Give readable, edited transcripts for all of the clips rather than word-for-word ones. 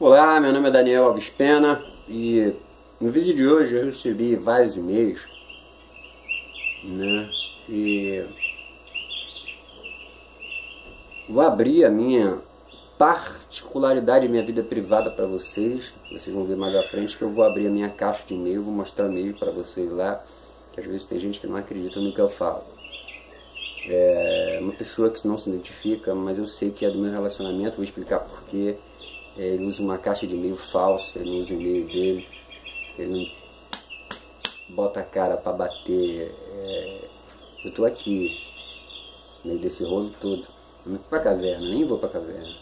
Olá, meu nome é Daniel Alves Pena e no vídeo de hoje eu recebi vários e-mails, né? E vou abrir a minha particularidade, minha vida privada para vocês. Vocês vão ver mais à frente que eu vou abrir a minha caixa de e-mail, vou mostrar e-mail para vocês lá, que às vezes tem gente que não acredita no que eu falo. É uma pessoa que não se identifica, mas eu sei que é do meu relacionamento, vou explicar porquê. Ele usa uma caixa de e-mail falsa, ele não usa o e-mail dele, ele não bota a cara para bater. Eu tô aqui, no meio desse rolo todo. Eu não fui pra caverna, nem vou pra caverna.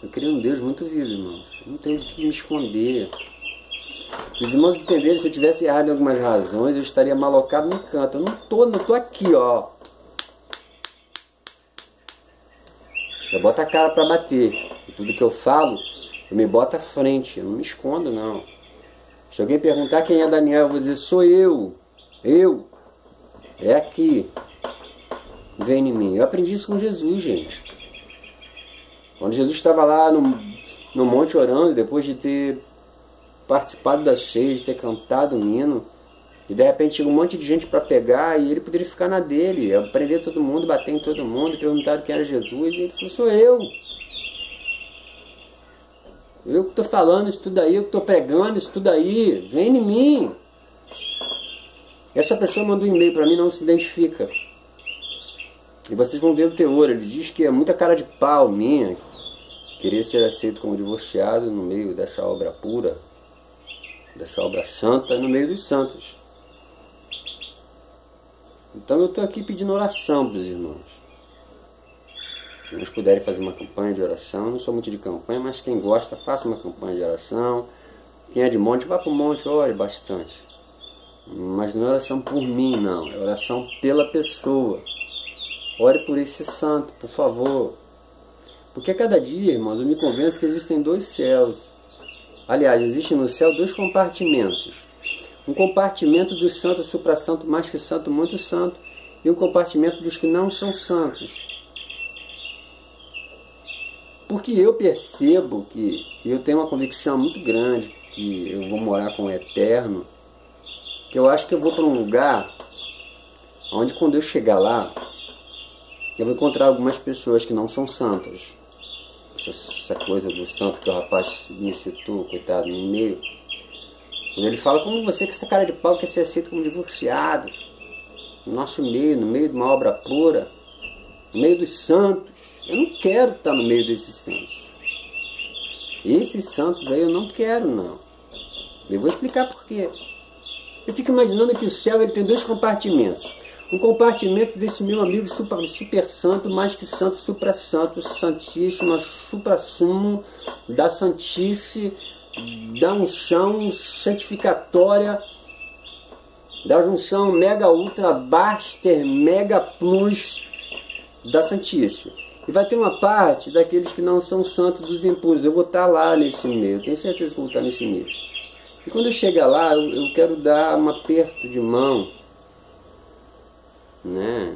Eu queria um Deus muito vivo, irmãos. Eu não tenho do que me esconder. Os irmãos entenderem, se eu tivesse errado em algumas razões, eu estaria malocado no canto. Eu não tô aqui, ó. Eu boto a cara para bater. E tudo que eu falo, eu me boto à frente. Eu não me escondo, não. Se alguém perguntar quem é Daniel, eu vou dizer, sou eu. Eu. É aqui. Vem em mim. Eu aprendi isso com Jesus, gente. Quando Jesus estava lá no monte orando, depois de ter participado da ceia, de ter cantado um hino, e de repente chega um monte de gente para pegar, e ele poderia ficar na dele, prender todo mundo, bater em todo mundo, perguntar quem era Jesus, e ele falou, sou eu. Eu que estou falando isso tudo aí, eu que estou pregando isso tudo aí, vem em mim. Essa pessoa mandou um e-mail para mim, não se identifica. E vocês vão ver o teor, ele diz que é muita cara de pau minha, querer ser aceito como divorciado no meio dessa obra pura, dessa obra santa, no meio dos santos. Então eu estou aqui pedindo oração para os irmãos. Se irmãos puderem fazer uma campanha de oração, eu não sou muito de campanha, mas quem gosta, faça uma campanha de oração. Quem é de monte, vá para o monte, ore bastante. Mas não é oração por mim, não. É oração pela pessoa. Ore por esse santo, por favor. Porque a cada dia, irmãos, eu me convenço que existem dois céus. Aliás, existem no céu dois compartimentos. Um compartimento dos santos, supra-santo, mais que santo, muito santo. E um compartimento dos que não são santos. Porque eu percebo que eu tenho uma convicção muito grande que eu vou morar com o Eterno. Que eu acho que eu vou para um lugar onde quando eu chegar lá, eu vou encontrar algumas pessoas que não são santas. Essa coisa do santo que o rapaz me citou, coitado, no e-mail. Quando ele fala, como você com essa cara de pau quer ser aceito como divorciado, no nosso meio, no meio de uma obra pura, no meio dos santos. Eu não quero estar no meio desses santos. Esses santos aí eu não quero, não. Eu vou explicar por quê. Eu fico imaginando que o céu ele tem dois compartimentos. Um compartimento desse meu amigo super santo, mais que santo, supra-santo, santíssimo, supra-sumo, da santice, da unção santificatória, da junção mega ultra baster mega plus da santíssima. E vai ter uma parte daqueles que não são santos dos impuros. Eu vou estar lá nesse meio, eu tenho certeza que eu vou estar nesse meio. E quando eu chegar lá, eu quero dar um aperto de mão, né,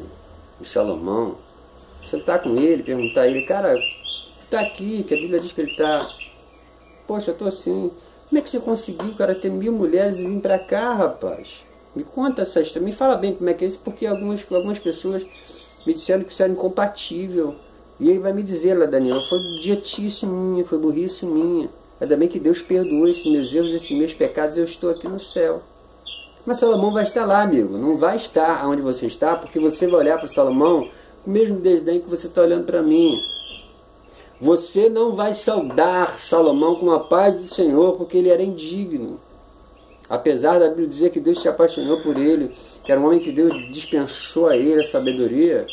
o Salomão, sentar com ele, perguntar a ele, cara, tu tá aqui, que a Bíblia diz que ele tá, poxa, eu tô assim, como é que você conseguiu, cara, ter 1000 mulheres e vir pra cá, rapaz? Me conta essa história, me fala bem como é que é isso, porque algumas pessoas me disseram que isso era incompatível, e ele vai me dizer lá, Daniel, foi idiotice minha, foi burrice minha, ainda bem que Deus perdoou esses meus erros, esses meus pecados, eu estou aqui no céu. Mas Salomão vai estar lá, amigo. Não vai estar onde você está, porque você vai olhar para Salomão com o mesmo desdém que você está olhando para mim. Você não vai saudar Salomão com a paz do Senhor, porque ele era indigno. Apesar da Bíblia dizer que Deus se apaixonou por ele, que era um homem que Deus dispensou a ele a sabedoria.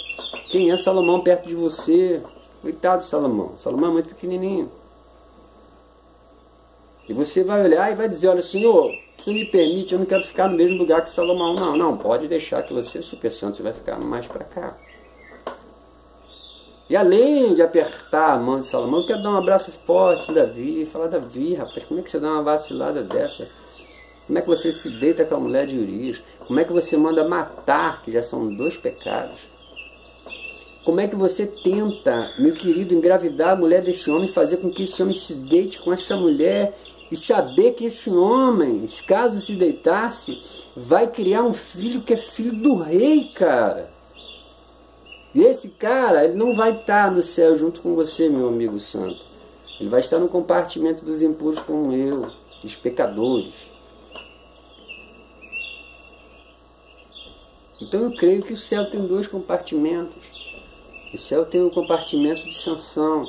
Quem é Salomão perto de você? Coitado de Salomão. Salomão é muito pequenininho. E você vai olhar e vai dizer, olha, Senhor, se me permite, eu não quero ficar no mesmo lugar que Salomão. Não, não, pode deixar que você é super santo, você vai ficar mais para cá. E além de apertar a mão de Salomão, eu quero dar um abraço forte em Davi, falar, Davi, rapaz, como é que você dá uma vacilada dessa? Como é que você se deita com a mulher de Urias? Como é que você manda matar, que já são 2 pecados? Como é que você tenta, meu querido, engravidar a mulher desse homem, fazer com que esse homem se deite com essa mulher e saber que esse homem, caso se deitasse, vai criar um filho que é filho do rei, cara. E esse cara, ele não vai estar no céu junto com você, meu amigo santo. Ele vai estar no compartimento dos impuros como eu, dos pecadores. Então eu creio que o céu tem dois compartimentos. O céu tem um compartimento de sanção. O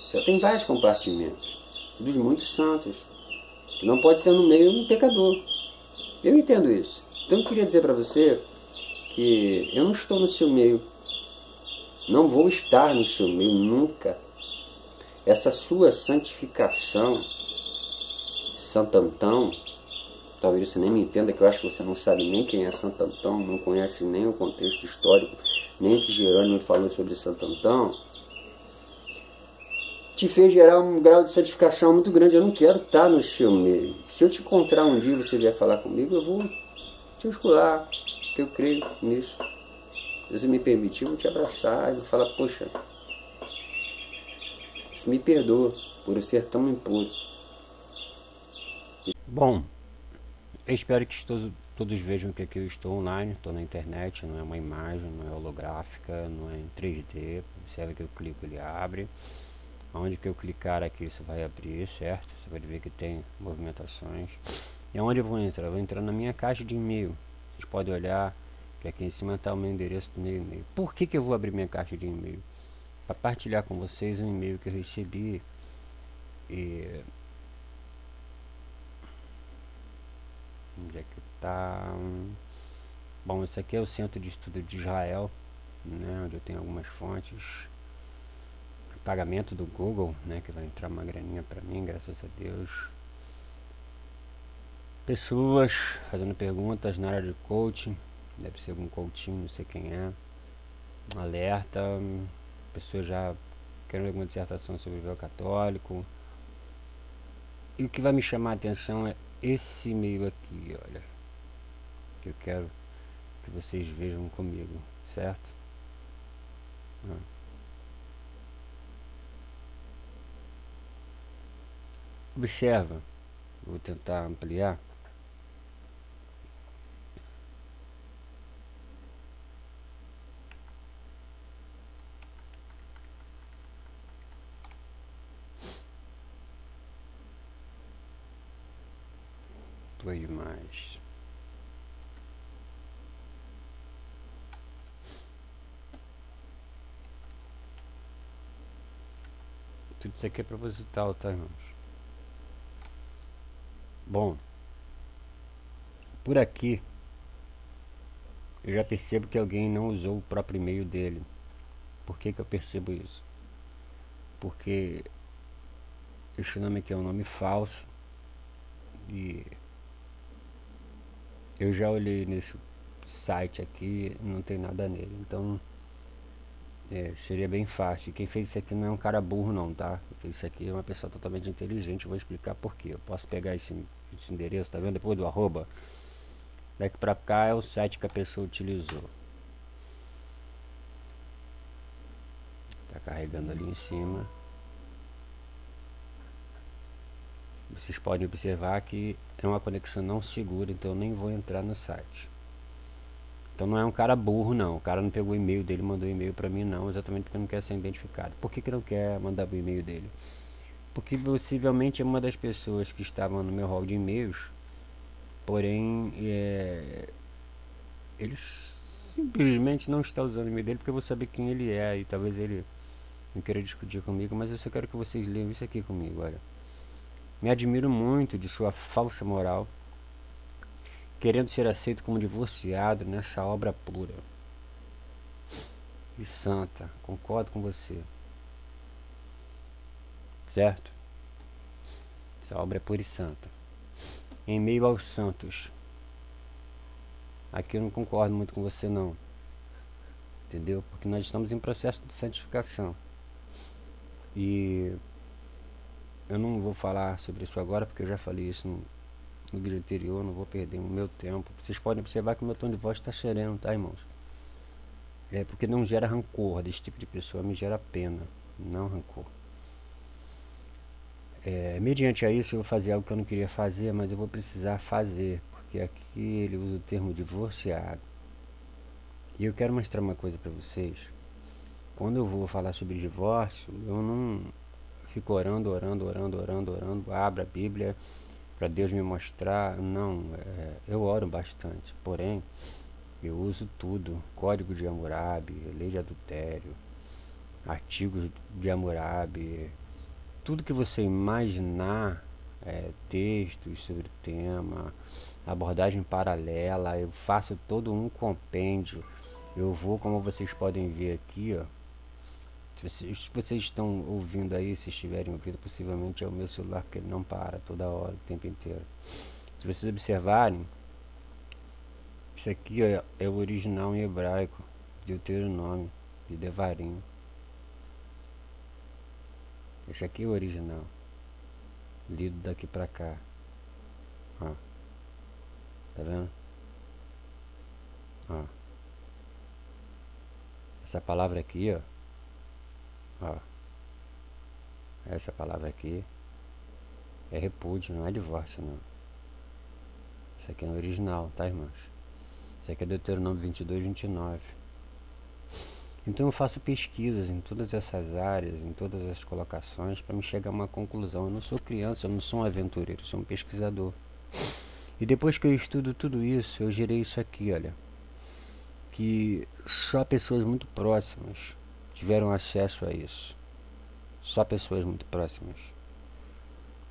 céu tem vários compartimentos, dos muitos santos, que não pode ter no meio um pecador. Eu entendo isso. Então eu queria dizer para você que eu não estou no seu meio, não vou estar no seu meio nunca. Essa sua santificação, Santo Antão, talvez você nem me entenda, que eu acho que você não sabe nem quem é Santo Antão, não conhece nem o contexto histórico, nem o que Jerônimo falou sobre Santo Antão, te fez gerar um grau de santificação muito grande. Eu não quero estar no seu meio. Se eu te encontrar um dia e você vier falar comigo, eu vou te escutar, porque eu creio nisso. Se você me permitir, eu vou te abraçar e vou falar, poxa, se me perdoa por eu ser tão impuro. Bom, eu espero que todos vejam que aqui eu estou online, estou na internet, não é uma imagem, não é holográfica, não é em 3D. Observe que eu clico, ele abre. Onde que eu clicar aqui, isso vai abrir, certo? Você vai ver que tem movimentações. E aonde eu vou entrar? Eu vou entrar na minha caixa de e-mail. Vocês podem olhar que aqui em cima está o meu endereço do meu e-mail. Por que eu vou abrir minha caixa de e-mail? Para partilhar com vocês um e-mail que eu recebi. E onde é que tá? Bom, esse aqui é o Centro de Estudo de Israel, né, onde eu tenho algumas fontes. Pagamento do Google, né, que vai entrar uma graninha para mim, graças a Deus. Pessoas fazendo perguntas na área de coaching, deve ser algum coaching, não sei quem é. Alerta, pessoas já querendo alguma dissertação sobre o véu católico. E o que vai me chamar a atenção é esse e-mail aqui, olha, que eu quero que vocês vejam comigo, certo? Observa, vou tentar ampliar. Foi demais. Tudo isso aqui é proposital, tá, irmãos? Bom, por aqui eu já percebo que alguém não usou o próprio e-mail dele. Por que eu percebo isso? Porque esse nome aqui é um nome falso e eu já olhei nesse site aqui, não tem nada nele. Então seria bem fácil. Quem fez isso aqui não é um cara burro não, tá? Quem fez isso aqui é uma pessoa totalmente inteligente. Eu vou explicar por quê. Eu posso pegar esse endereço, tá vendo? Depois do arroba, daqui pra cá é o site que a pessoa utilizou. Tá carregando ali em cima. Vocês podem observar que é uma conexão não segura, então eu nem vou entrar no site. Então não é um cara burro não, o cara não pegou o e-mail dele e mandou e-mail pra mim não, exatamente porque não quer ser identificado. Por que não quer mandar o e-mail dele? Porque possivelmente é uma das pessoas que estavam no meu hall de e-mails, porém ele simplesmente não está usando o e-mail dele porque eu vou saber quem ele é e talvez ele não queira discutir comigo, mas eu só quero que vocês leiam isso aqui comigo, olha. Me admiro muito de sua falsa moral, querendo ser aceito como divorciado nessa obra pura e santa. Concordo com você, certo? Essa obra é pura e santa. Em meio aos santos, aqui eu não concordo muito com você não, entendeu? Porque nós estamos em processo de santificação e eu não vou falar sobre isso agora, porque eu já falei isso no vídeo anterior, não vou perder o meu tempo. Vocês podem observar que o meu tom de voz está sereno, tá, irmãos? É porque não gera rancor. Desse tipo de pessoa me gera pena, não rancor. Mediante a isso eu vou fazer algo que eu não queria fazer, mas eu vou precisar fazer, porque aqui ele usa o termo divorciado. E eu quero mostrar uma coisa para vocês. Quando eu vou falar sobre divórcio, eu não fico orando, orando, orando, orando, orando, abro a Bíblia para Deus me mostrar. Não, eu oro bastante, porém eu uso tudo, Código de Hammurabi, Lei de Adultério, artigos de Hammurabi, tudo que você imaginar, textos sobre o tema, abordagem paralela, eu faço todo um compêndio. Eu vou, como vocês podem ver aqui, ó. Se vocês estão ouvindo aí, se estiverem ouvindo, possivelmente é o meu celular, porque ele não para toda hora, o tempo inteiro. Se vocês observarem, isso aqui é o original em hebraico, Deuteronômio, de Devarim. Esse aqui é o original, lido daqui pra cá. Ó, tá vendo? Ó, essa palavra aqui, ó, essa palavra aqui é repúdio, não é divórcio, não. Isso aqui é o original, tá, irmãos? Isso aqui é Deuteronômio 22, 29. Então eu faço pesquisas em todas essas áreas, em todas as colocações, para me chegar a uma conclusão. Eu não sou criança, eu não sou um aventureiro, eu sou um pesquisador. E depois que eu estudo tudo isso, eu gerei isso aqui, olha. Que só pessoas muito próximas tiveram acesso a isso. Só pessoas muito próximas.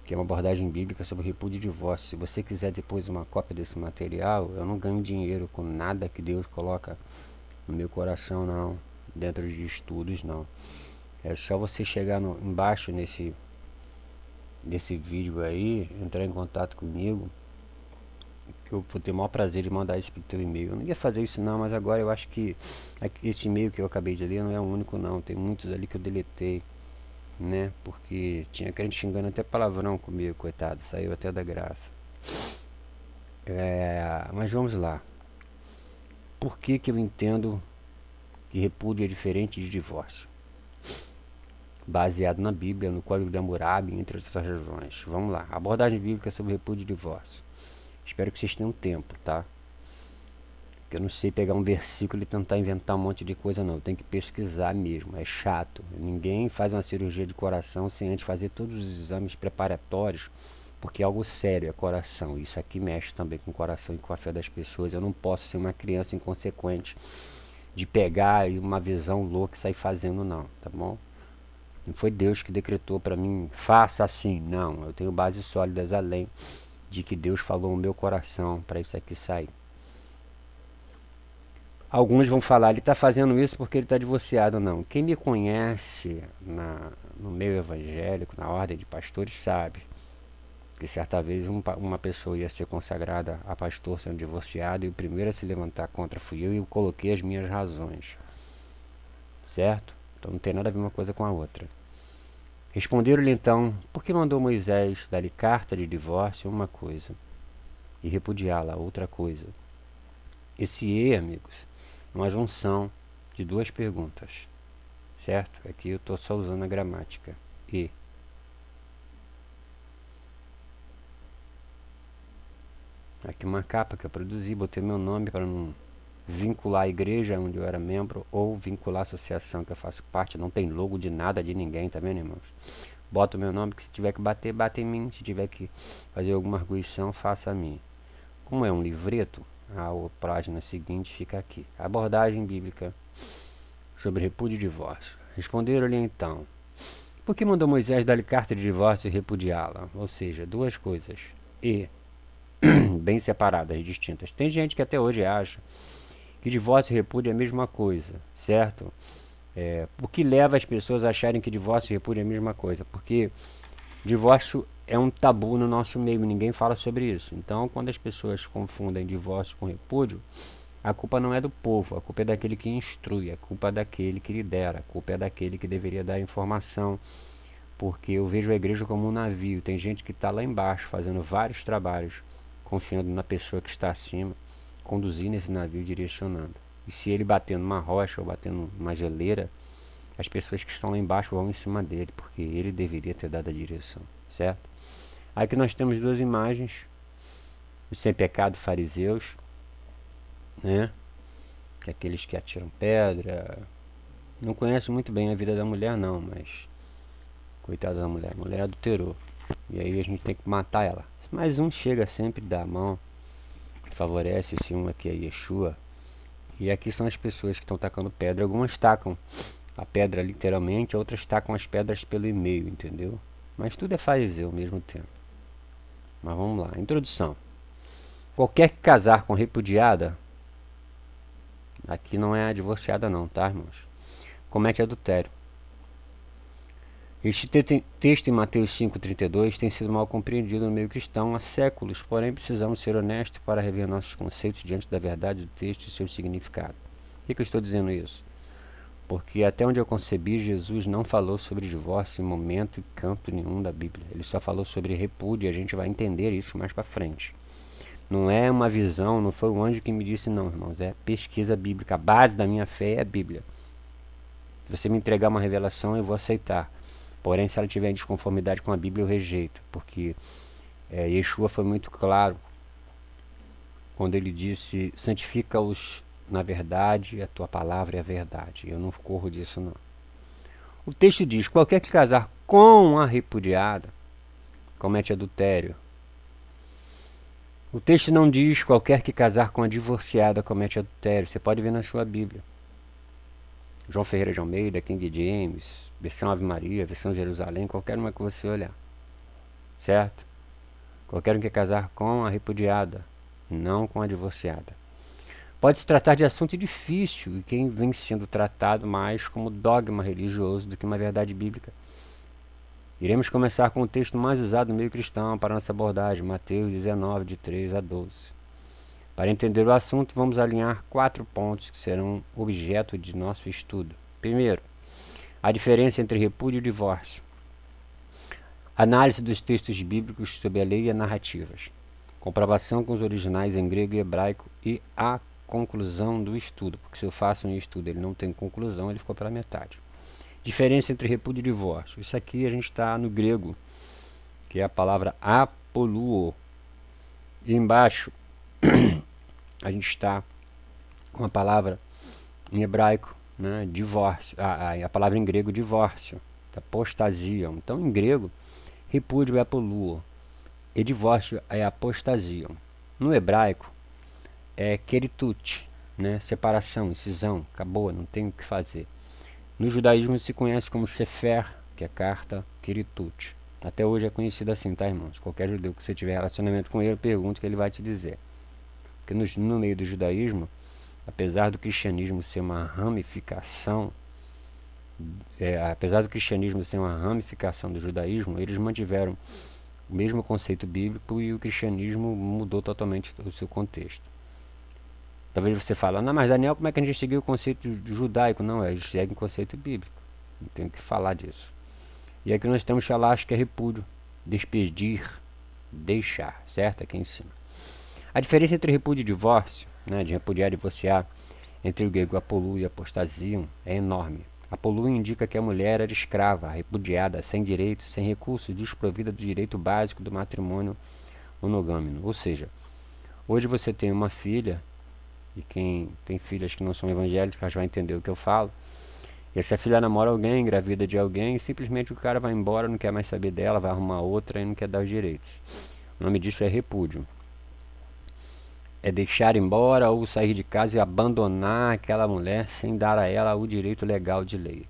Que é uma abordagem bíblica sobre repúdio e divórcio. Se você quiser depois uma cópia desse material, eu não ganho dinheiro com nada que Deus coloca no meu coração, não. Dentro de estudos, não. É só você chegar embaixo nesse vídeo aí, entrar em contato comigo, que eu vou ter o maior prazer de mandar isso pro teu e-mail. Eu não ia fazer isso não, mas agora eu acho que esse e-mail que eu acabei de ler não é o único não. Tem muitos ali que eu deletei, né? Porque tinha crente xingando até palavrão comigo, coitado. Saiu até da graça. Mas vamos lá. Por que que eu entendo que repúdio é diferente de divórcio? Baseado na Bíblia, no Código de Hammurabi, entre outras razões. Vamos lá. Abordagem bíblica sobre repúdio e divórcio. Espero que vocês tenham tempo, tá? Porque eu não sei pegar um versículo e tentar inventar um monte de coisa, não. Eu tenho que pesquisar mesmo. É chato. Ninguém faz uma cirurgia de coração sem antes fazer todos os exames preparatórios, porque é algo sério, é coração. Isso aqui mexe também com o coração e com a fé das pessoas. Eu não posso ser uma criança inconsequente de pegar uma visão louca e sair fazendo, não, tá bom? Não foi Deus que decretou para mim, faça assim. Não, eu tenho bases sólidas além de que Deus falou no meu coração para isso aqui sair. Alguns vão falar, ele está fazendo isso porque ele está divorciado. Não, quem me conhece no meio evangélico, na ordem de pastores, sabe que certa vez uma pessoa ia ser consagrada a pastor sendo divorciado, e o primeiro a se levantar contra fui eu, e eu coloquei as minhas razões, certo? Então não tem nada a ver uma coisa com a outra. Responderam-lhe então, por que mandou Moisés dar-lhe carta de divórcio, uma coisa, e repudiá-la, outra coisa? Esse e, amigos, é uma junção de duas perguntas, certo? Aqui eu estou só usando a gramática. E. Aqui uma capa que eu produzi, botei meu nome para não vincular a igreja onde eu era membro ou vincular a associação que eu faço parte. Não tem logo de nada de ninguém, tá vendo, irmãos? Bota o meu nome, que se tiver que bater, bate em mim. Se tiver que fazer alguma arguição, faça a mim. Como é um livreto, a página seguinte fica aqui. Abordagem bíblica sobre repúdio e divórcio. Responderam-lhe então, por que mandou Moisés dar-lhe carta de divórcio e repudiá-la? Ou seja, duas coisas. E bem separadas, distintas. Tem gente que até hoje acha que divórcio e repúdio é a mesma coisa, certo? O que leva as pessoas a acharem que divórcio e repúdio é a mesma coisa? Porque divórcio é um tabu no nosso meio, ninguém fala sobre isso. Então, quando as pessoas confundem divórcio com repúdio, a culpa não é do povo, a culpa é daquele que instrui, a culpa é daquele que lidera, a culpa é daquele que deveria dar informação. Porque eu vejo a igreja como um navio, tem gente que está lá embaixo fazendo vários trabalhos, confiando na pessoa que está acima, conduzindo esse navio, direcionando. E se ele bater numa rocha ou bater numa geleira, as pessoas que estão lá embaixo vão em cima dele, porque ele deveria ter dado a direção, certo? Aqui nós temos duas imagens, os sem pecado fariseus, né? Aqueles que atiram pedra. Não conheço muito bem a vida da mulher não, mas coitada da mulher, a mulher adulterou. E aí a gente tem que matar ela. Mas um chega sempre, dá a mão, favorece. Esse um aqui é Yeshua. E aqui são as pessoas que estão tacando pedra. Algumas tacam a pedra literalmente, outras tacam as pedras pelo e-mail, entendeu? Mas tudo é fariseu ao mesmo tempo. Mas vamos lá, introdução. Qualquer que casar com repudiada, aqui não é a divorciada não, tá, irmãos? Comete adultério. Este texto em Mateus 5,32 tem sido mal compreendido no meio cristão há séculos, porém precisamos ser honestos para rever nossos conceitos diante da verdade do texto e seu significado. Por que eu estou dizendo isso? Porque até onde eu concebi, Jesus não falou sobre divórcio em momento e canto nenhum da Bíblia. Ele só falou sobre repúdio e a gente vai entender isso mais para frente. Não é uma visão, não foi o anjo que me disse não, irmãos. É pesquisa bíblica. A base da minha fé é a Bíblia. Se você me entregar uma revelação, eu vou aceitar. Porém, se ela tiver em desconformidade com a Bíblia, eu rejeito. Porque Yeshua foi muito claro quando ele disse: santifica-os na verdade, a tua palavra é a verdade. Eu não corro disso não. O texto diz: qualquer que casar com a repudiada comete adultério. O texto não diz: qualquer que casar com a divorciada comete adultério. Você pode ver na sua Bíblia. João Ferreira de Almeida, King James, versão Ave Maria, versão Jerusalém, qualquer uma que você olhar. Certo? Qualquer um que casar com a repudiada, não com a divorciada. Pode se tratar de assunto difícil e quem vem sendo tratado mais como dogma religioso do que uma verdade bíblica. Iremos começar com o texto mais usado no meio cristão para nossa abordagem, Mateus 19, de 3 a 12. Para entender o assunto, vamos alinhar 4 pontos que serão objeto de nosso estudo. Primeiro, a diferença entre repúdio e divórcio. Análise dos textos bíblicos sobre a lei e narrativas. Comprovação com os originais em grego e hebraico e a conclusão do estudo, porque se eu faço um estudo e ele não tem conclusão, ele ficou pela metade. Diferença entre repúdio e divórcio. Isso aqui a gente está no grego, que é a palavra apoluo. E embaixo a gente está com a palavra em hebraico, né, divórcio. A palavra em grego divórcio, apostasia. Então em grego repúdio é apoluo e divórcio é apostasia. No hebraico é keritut, né, separação, incisão, acabou, não tem o que fazer. No judaísmo se conhece como sefer, que é carta, keritut. Até hoje é conhecido assim, tá, irmãos? Qualquer judeu que você tiver relacionamento com ele, pergunta que ele vai te dizer. Porque no meio do judaísmo, apesar do cristianismo ser uma ramificação, do judaísmo, eles mantiveram o mesmo conceito bíblico e o cristianismo mudou totalmente o seu contexto. Talvez você fale: não, mas Daniel, como é que a gente seguiu o conceito judaico? Não, a gente segue o conceito bíblico. Não tenho que falar disso. E aqui nós temos shalash, que é repúdio, despedir, deixar, certo? Aqui em cima. A diferença entre repúdio e divórcio, né, de repudiar e divorciar, entre o grego apoluo e apostasiam, é enorme. Apoluo indica que a mulher era escrava, repudiada, sem direitos, sem recursos, desprovida do direito básico do matrimônio monogâmico. Ou seja, hoje você tem uma filha, e quem tem filhas que não são evangélicas vai entender o que eu falo. E se a filha namora alguém, engravida de alguém, simplesmente o cara vai embora, não quer mais saber dela, vai arrumar outra e não quer dar os direitos. O nome disso é repúdio. É deixar embora ou sair de casa e abandonar aquela mulher sem dar a ela o direito legal de lei.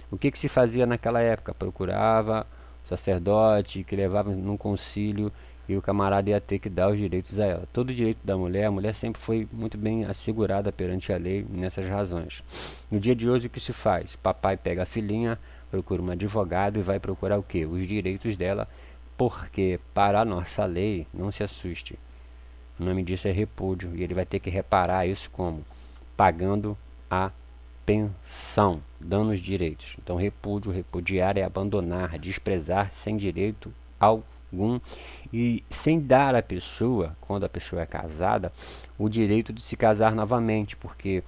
O que se fazia naquela época? Procurava o sacerdote que levava num concílio e o camarada ia ter que dar os direitos a ela. Todo direito da mulher, a mulher sempre foi muito bem assegurada perante a lei nessas razões. No dia de hoje o que se faz? Papai pega a filhinha, procura um advogado e vai procurar o quê? Os direitos dela, porque para a nossa lei, não se assuste, o nome disso é repúdio e ele vai ter que reparar isso como? Pagando a pensão, dando os direitos. Então repúdio, repudiar é abandonar, desprezar sem direito ao e sem dar à pessoa, quando a pessoa é casada, o direito de se casar novamente, porque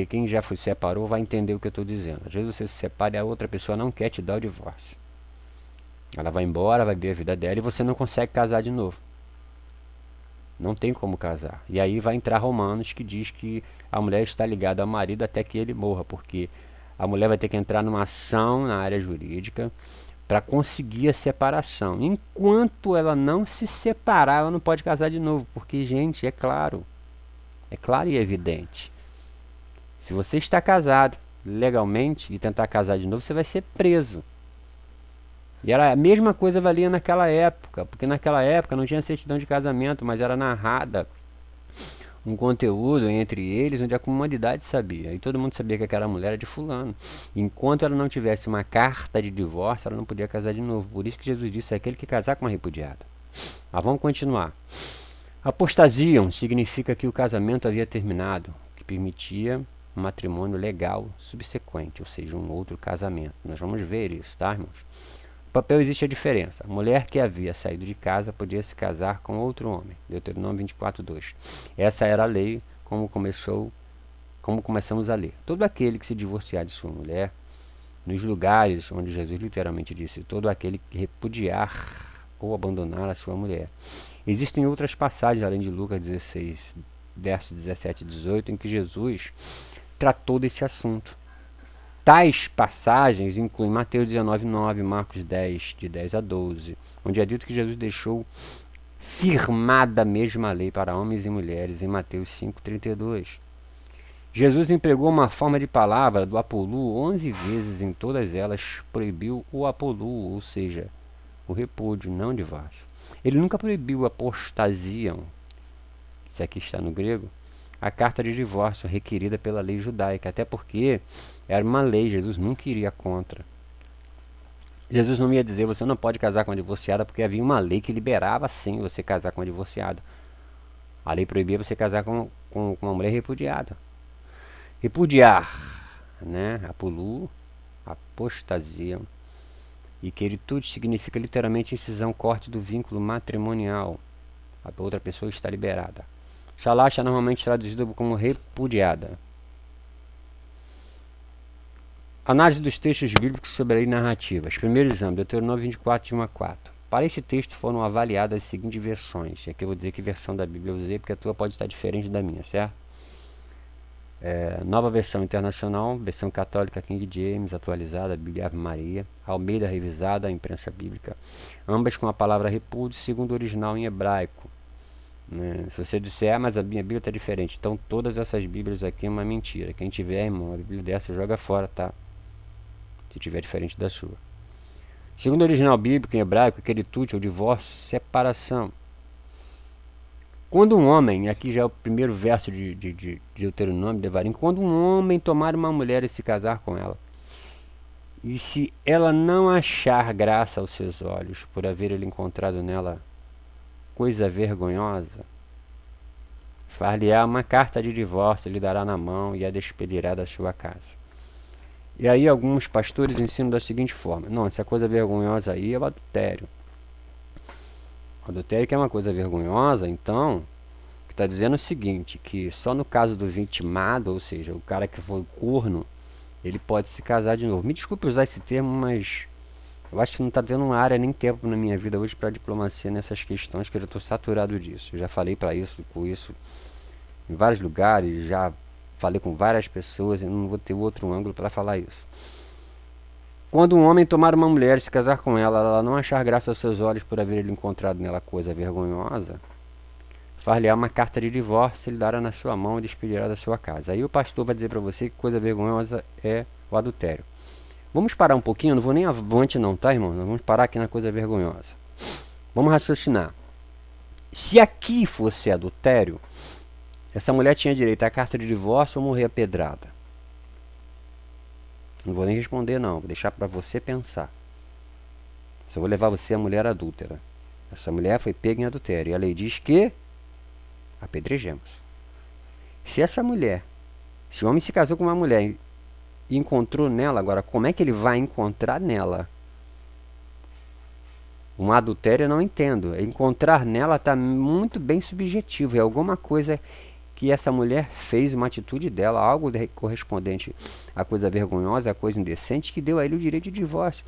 quem já se separou vai entender o que eu estou dizendo. Às vezes você se separa e a outra pessoa não quer te dar o divórcio. Ela vai embora, vai ver a vida dela e você não consegue casar de novo. Não tem como casar. E aí vai entrar Romanos, que diz que a mulher está ligada ao marido até que ele morra, porque a mulher vai ter que entrar numa ação na área jurídica para conseguir a separação. Enquanto ela não se separar, ela não pode casar de novo, porque, gente, é claro e evidente. Se você está casado legalmente e tentar casar de novo, você vai ser preso. E era a mesma coisa valia naquela época, porque naquela época não tinha certidão de casamento, mas era narrada um conteúdo entre eles onde a comunidade sabia. E todo mundo sabia que aquela mulher era de fulano. Enquanto ela não tivesse uma carta de divórcio, ela não podia casar de novo. Por isso que Jesus disse, é aquele que casar com uma repudiada. Mas vamos continuar. Apostasiam significa que o casamento havia terminado, que permitia um matrimônio legal subsequente, ou seja, um outro casamento. Nós vamos ver isso, tá, irmãos? No papel existe a diferença. A mulher que havia saído de casa podia se casar com outro homem. Deuteronômio 24:2. Essa era a lei, como começamos a ler. Todo aquele que se divorciar de sua mulher, nos lugares onde Jesus literalmente disse, todo aquele que repudiar ou abandonar a sua mulher. Existem outras passagens, além de Lucas 16, versos 17 e 18, em que Jesus tratou desse assunto. Tais passagens incluem Mateus 19:9, Marcos 10, de 10 a 12, onde é dito que Jesus deixou firmada a mesma lei para homens e mulheres, em Mateus 5:32. Jesus empregou uma forma de palavra do apoluo 11 vezes, em todas elas proibiu o apoluo, ou seja, o repúdio, não o divórcio. Ele nunca proibiu a apostasiam, isso aqui está no grego, a carta de divórcio requerida pela lei judaica, até porque era uma lei, Jesus nunca iria contra. Jesus não ia dizer, você não pode casar com uma divorciada, porque havia uma lei que liberava sim você casar com uma divorciada. A lei proibia você casar com uma mulher repudiada. Repudiar, né? Apolu, apostasia. E queritude significa literalmente incisão, corte do vínculo matrimonial. A outra pessoa está liberada. Shalash é normalmente traduzido como repudiada. Análise dos textos bíblicos sobre a lei narrativa. Primeiro exame, Deuteronômio 24, de 1 a 4. Para esse texto foram avaliadas as seguintes versões. E aqui eu vou dizer que versão da Bíblia eu usei, porque a tua pode estar diferente da minha, certo? Nova versão internacional, versão católica King James, atualizada, Bíblia Ave Maria, Almeida revisada, a imprensa bíblica, ambas com a palavra repúdio, segundo o original em hebraico. Se você disser, mas a minha Bíblia está diferente, então todas essas Bíblias aqui é uma mentira. Quem tiver, irmão, a Bíblia dessa joga fora, tá? Se tiver diferente da sua. Segundo o original bíblico em hebraico, queritude, ou divórcio, separação. Quando um homem, aqui já é o primeiro verso de Deuteronômio, Devarim, quando um homem tomar uma mulher e se casar com ela, e se ela não achar graça aos seus olhos, por haver ele encontrado nela coisa vergonhosa, far-lhe-á uma carta de divórcio, lhe dará na mão e a despedirá da sua casa. E aí alguns pastores ensinam da seguinte forma, não, essa coisa vergonhosa aí é o adultério. O adultério que é uma coisa vergonhosa, então, que está dizendo o seguinte, que só no caso do vitimado, ou seja, o cara que foi corno, ele pode se casar de novo. Me desculpe usar esse termo, mas eu acho que não está tendo uma área nem tempo na minha vida hoje para diplomacia nessas questões, que eu já estou saturado disso. Eu já falei com isso em vários lugares, já falei com várias pessoas e não vou ter outro ângulo para falar isso. Quando um homem tomar uma mulher e se casar com ela, ela não achar graça aos seus olhos por haver ele encontrado nela coisa vergonhosa, far-lhe-á uma carta de divórcio, ele dará na sua mão e despedirá da sua casa. Aí o pastor vai dizer para você que coisa vergonhosa é o adultério. Vamos parar um pouquinho, eu não vou nem avante não, tá, irmão? Nós vamos parar aqui na coisa vergonhosa. Vamos raciocinar. Se aqui fosse adultério, essa mulher tinha direito à carta de divórcio ou morrer apedrada? Não vou nem responder não, vou deixar para você pensar. Só vou levar você a mulher adúltera. Essa mulher foi pega em adultério e a lei diz que apedrejemos. Se essa mulher, se o homem se casou com uma mulher e encontrou nela, agora como é que ele vai encontrar nela Um adultério eu não entendo. Encontrar nela está muito bem subjetivo. É alguma coisa que essa mulher fez, uma atitude dela, algo correspondente à coisa vergonhosa, à coisa indecente, que deu a ele o direito de divórcio.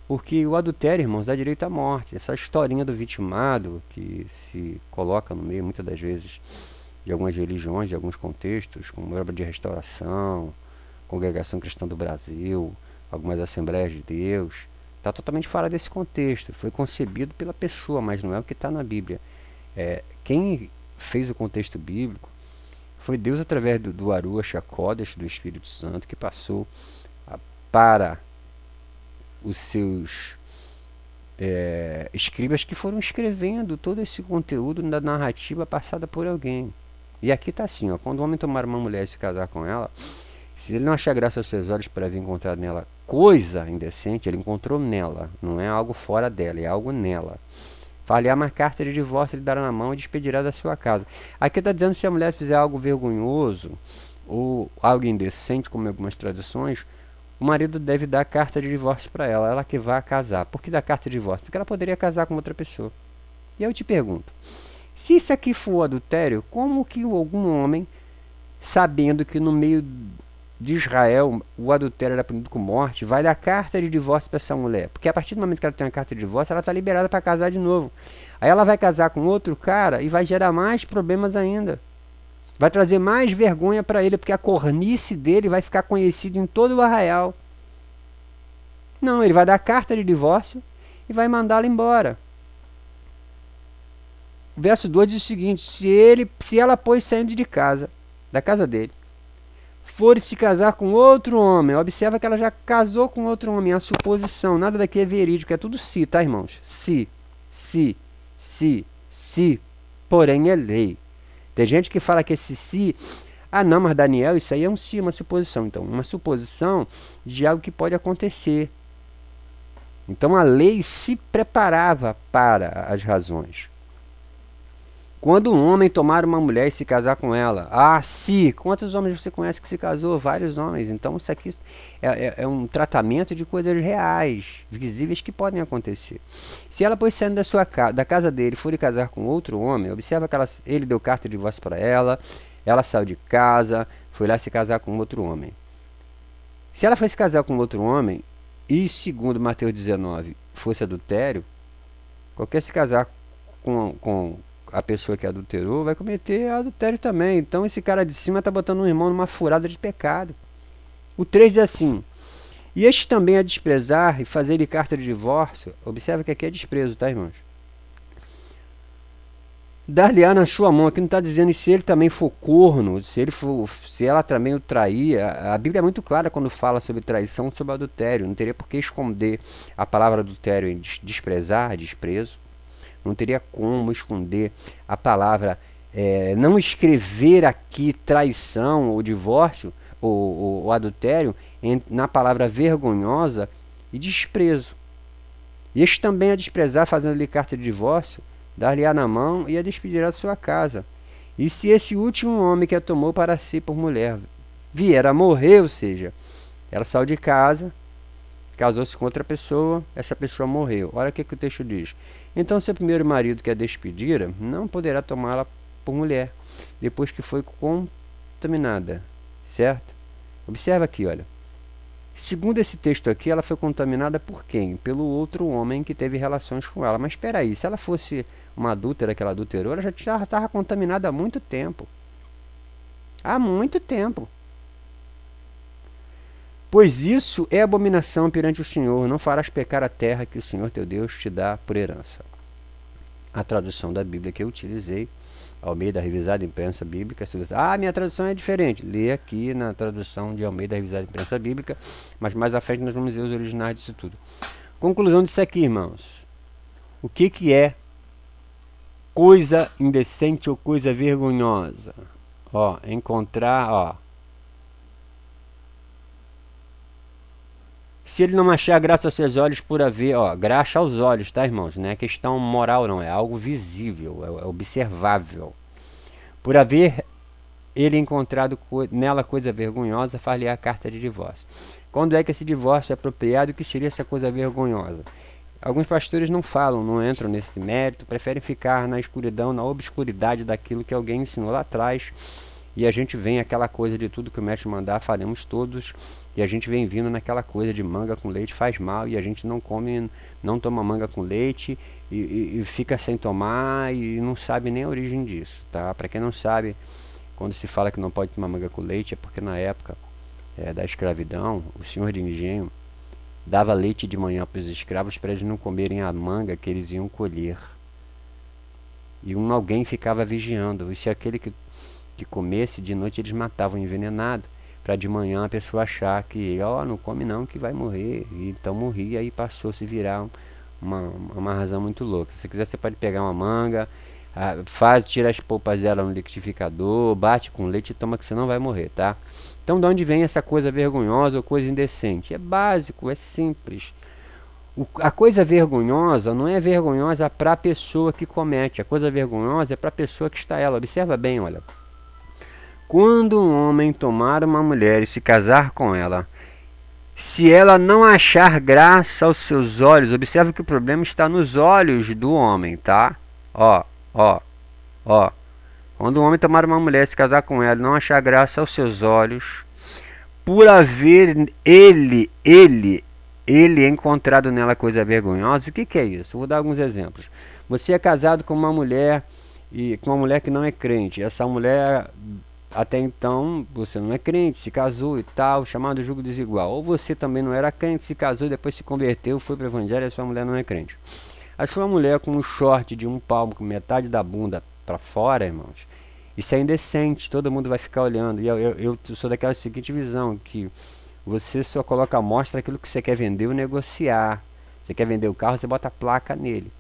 Porque o adultério, irmãos, dá direito à morte. Essa historinha do vitimado, que se coloca no meio, muitas das vezes, de algumas religiões, de alguns contextos, como obra de restauração, Congregação Cristã do Brasil, algumas Assembleias de Deus, está totalmente fora desse contexto. Foi concebido pela pessoa, mas não é o que está na Bíblia. Quem fez o contexto bíblico foi Deus através do Aruach HaKodesh, do Espírito Santo, que passou para os seus escribas, que foram escrevendo todo esse conteúdo da narrativa passada por alguém. E aqui está assim, ó, quando o homem tomar uma mulher e se casar com ela, se ele não achar graça aos seus olhos para vir encontrar nela coisa indecente, ele encontrou nela, não é algo fora dela, é algo nela. Falhar uma carta de divórcio, ele dará na mão e despedirá da sua casa. Aqui está dizendo, se a mulher fizer algo vergonhoso ou algo indecente, como em algumas tradições, o marido deve dar carta de divórcio para ela, ela que vai casar. Por que dar carta de divórcio? Porque ela poderia casar com outra pessoa. E eu te pergunto, se isso aqui for adultério, como que algum homem, sabendo que no meio de Israel o adultério era punido com morte, vai dar carta de divórcio para essa mulher? Porque a partir do momento que ela tem uma carta de divórcio, ela está liberada para casar de novo. Aí ela vai casar com outro cara e vai gerar mais problemas ainda. Vai trazer mais vergonha para ele, porque a cornice dele vai ficar conhecida em todo o arraial. Não, ele vai dar carta de divórcio e vai mandá-la embora. O verso 2 diz o seguinte: se ela, pois, saindo de casa, da casa dele, for se casar com outro homem, observa que ela já casou com outro homem, é a suposição, nada daqui é verídico, é tudo se, tá, irmãos? Se, porém é lei. Tem gente que fala que esse se, não, mas Daniel, isso aí é um se, uma suposição. Então, uma suposição de algo que pode acontecer. Então, a lei se preparava para as razões. Quando um homem tomar uma mulher e se casar com ela, se, quantos homens você conhece que se casou? Vários homens. Então, isso aqui é um tratamento de coisas reais, visíveis, que podem acontecer. Se ela, pois, saindo da casa dele, for casar com outro homem, observa que ele deu carta de divórcio para ela saiu de casa, foi lá se casar com outro homem. Se ela foi se casar com outro homem, e segundo Mateus 19, fosse adultério, qualquer se casar com a pessoa que adulterou vai cometer adultério também. Então esse cara de cima está botando um irmão numa furada de pecado. O 3 é assim: e este também a desprezar e fazer-lhe carta de divórcio. Observa que aqui é desprezo, tá, irmãos? Dar-lhe-á na sua mão. Aqui não está dizendo se ele também for corno, se ela também o trair. A Bíblia é muito clara quando fala sobre traição, sobre adultério. Não teria por que esconder a palavra adultério em desprezar, desprezo. Não teria como esconder a palavra, não escrever aqui traição ou divórcio ou adultério na palavra vergonhosa e desprezo. E este também a desprezar, fazendo-lhe carta de divórcio, dar-lhe-á na mão e a despedirá de sua casa. E se esse último homem que a tomou para si por mulher vier a morrer, ou seja, ela saiu de casa, casou-se com outra pessoa, essa pessoa morreu. Olha o que o texto diz: então seu primeiro marido que a despedira não poderá tomá-la por mulher, depois que foi contaminada. Certo? Observa aqui, olha. Segundo esse texto aqui, ela foi contaminada por quem? Pelo outro homem que teve relações com ela. Mas espera aí, se ela fosse uma adúltera que ela adulterou, ela já estava contaminada há muito tempo. Há muito tempo. Pois isso é abominação perante o Senhor. Não farás pecar a terra que o Senhor teu Deus te dá por herança. A tradução da Bíblia que eu utilizei, Almeida Revisada Imprensa Bíblica. Minha tradução é diferente. Lê aqui na tradução de Almeida Revisada Imprensa Bíblica, mas mais à frente nós vamos ver os originais disso tudo. Conclusão disso aqui, irmãos. O que é coisa indecente ou coisa vergonhosa? Encontrar, se ele não achar graça aos seus olhos por haver, graça aos olhos, tá, irmãos? Não é questão moral, não, é algo visível, é observável. Por haver ele encontrado nela coisa vergonhosa, far-lhe a carta de divórcio. Quando é que esse divórcio é apropriado? O que seria essa coisa vergonhosa? alguns pastores não falam, não entram nesse mérito, preferem ficar na escuridão, na obscuridade daquilo que alguém ensinou lá atrás. E a gente vem aquela coisa de tudo que o mestre mandar, faremos todos. E a gente vem vindo naquela coisa de manga com leite faz mal. E a gente não come, não toma manga com leite e fica sem tomar e não sabe nem a origem disso, tá? Para quem não sabe, quando se fala que não pode tomar manga com leite, é porque na época da escravidão, o senhor de engenho dava leite de manhã para os escravos para eles não comerem a manga que eles iam colher. E alguém ficava vigiando. E se aquele que comesse, de noite eles matavam envenenado, para de manhã a pessoa achar que, não come não, que vai morrer. E então morria e passou a se virar uma razão muito louca. Se quiser, você pode pegar uma manga, tira as polpas dela no liquidificador, bate com leite e toma, que você não vai morrer, tá? Então, de onde vem essa coisa vergonhosa ou coisa indecente? É básico, é simples. A coisa vergonhosa não é vergonhosa para a pessoa que comete. A coisa vergonhosa é para a pessoa que está ela. Observa bem, olha. Quando um homem tomar uma mulher e se casar com ela, se ela não achar graça aos seus olhos, observa que o problema está nos olhos do homem, tá? Ó. Quando um homem tomar uma mulher e se casar com ela e não achar graça aos seus olhos, por haver ele encontrado nela coisa vergonhosa, o que é isso? Vou dar alguns exemplos. Você é casado com uma mulher que não é crente. Essa mulher, até então, você não é crente, se casou e tal, chamado julgo desigual. Ou você também não era crente, se casou, depois se converteu, foi para o evangelho e a sua mulher não é crente. A sua mulher com um short de um palmo, com metade da bunda para fora, irmãos, isso é indecente, todo mundo vai ficar olhando. E eu sou daquela seguinte visão, que você só coloca à mostra aquilo que você quer vender ou negociar. Você quer vender o carro, você bota a placa nele.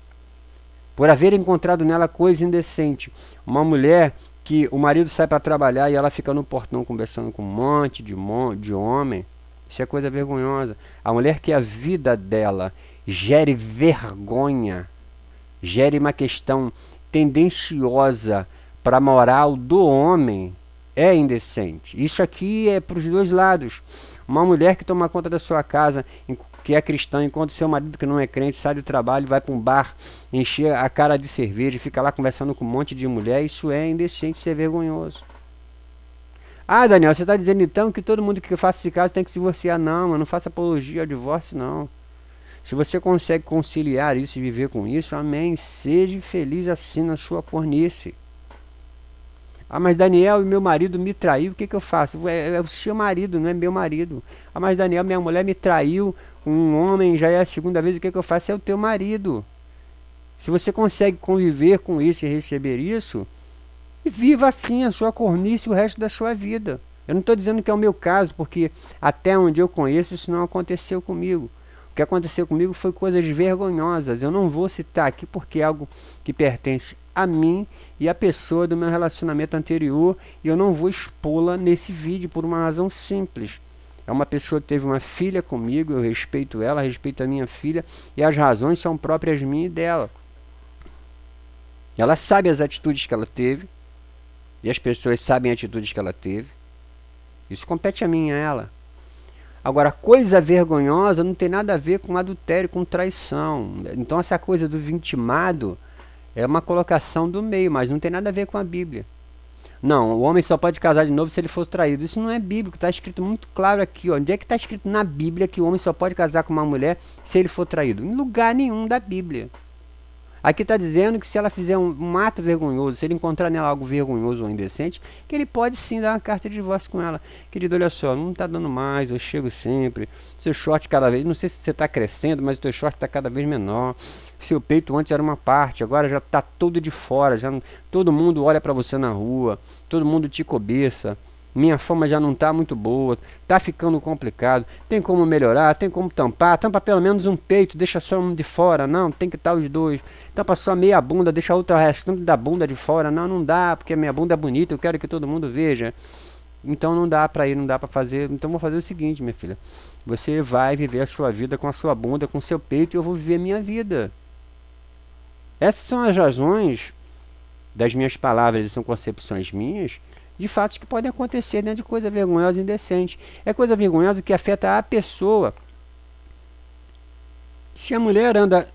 Por haver encontrado nela coisa indecente. Uma mulher que o marido sai para trabalhar e ela fica no portão conversando com um monte de homem. Isso é coisa vergonhosa. A mulher que a vida dela gere vergonha, gere uma questão tendenciosa para a moral do homem, é indecente. Isso aqui é para os dois lados. Uma mulher que toma conta da sua casa, que é cristã, enquanto seu marido que não é crente sai do trabalho, vai para um bar, encher a cara de cerveja e fica lá conversando com um monte de mulher, isso é indecente, isso é vergonhoso. Ah, Daniel, você está dizendo então que todo mundo que faça esse caso tem que se divorciar? Não, eu não faço apologia ao divórcio, não. Se você consegue conciliar isso e viver com isso, amém. Seja feliz assim na sua cornice. Ah, mas Daniel, meu marido me traiu, o que eu faço? É o seu marido, não é meu marido. Ah, mas Daniel, minha mulher me traiu, um homem já é a segunda vez, o que eu faço? É o teu marido. Se você consegue conviver com isso e receber isso, viva assim a sua cornice o resto da sua vida. Eu não estou dizendo que é o meu caso, porque até onde eu conheço isso não aconteceu comigo. O que aconteceu comigo foi coisas vergonhosas. Eu não vou citar aqui porque é algo que pertence a mim e a pessoa do meu relacionamento anterior, e eu não vou expô-la nesse vídeo por uma razão simples. É uma pessoa que teve uma filha comigo, eu respeito ela, respeito a minha filha, e as razões são próprias minhas e dela. Ela sabe as atitudes que ela teve, e as pessoas sabem as atitudes que ela teve. Isso compete a mim e a ela. Agora, coisa vergonhosa não tem nada a ver com adultério, com traição. Então essa coisa do vitimado é uma colocação do meio, mas não tem nada a ver com a Bíblia. Não, o homem só pode casar de novo se ele for traído. Isso não é bíblico, está escrito muito claro aqui. Ó. Onde é que está escrito na Bíblia que o homem só pode casar com uma mulher se ele for traído? Em lugar nenhum da Bíblia. Aqui está dizendo que se ela fizer um ato vergonhoso, se ele encontrar nela algo vergonhoso ou indecente, que ele pode sim dar uma carta de divórcio com ela. Querido, olha só, não está dando mais, eu chego sempre, seu short cada vez, não sei se você está crescendo, mas o teu short está cada vez menor. Seu peito antes era uma parte, agora já está todo de fora, todo mundo olha para você na rua, todo mundo te cobiça. Minha fama já não está muito boa, está ficando complicado, tem como melhorar, tem como tampar, tampa pelo menos um peito, deixa só um de fora, não, tem que estar os dois, tampa só meia bunda, deixa outra restante da bunda de fora, não dá, porque a minha bunda é bonita, eu quero que todo mundo veja, então não dá para ir, não dá para fazer, então vou fazer o seguinte, minha filha, você vai viver a sua vida com a sua bunda, com o seu peito, e eu vou viver a minha vida. Essas são as razões das minhas palavras, são concepções minhas, de fatos que podem acontecer dentro de coisa vergonhosa e indecente. É coisa vergonhosa que afeta a pessoa. Se a mulher anda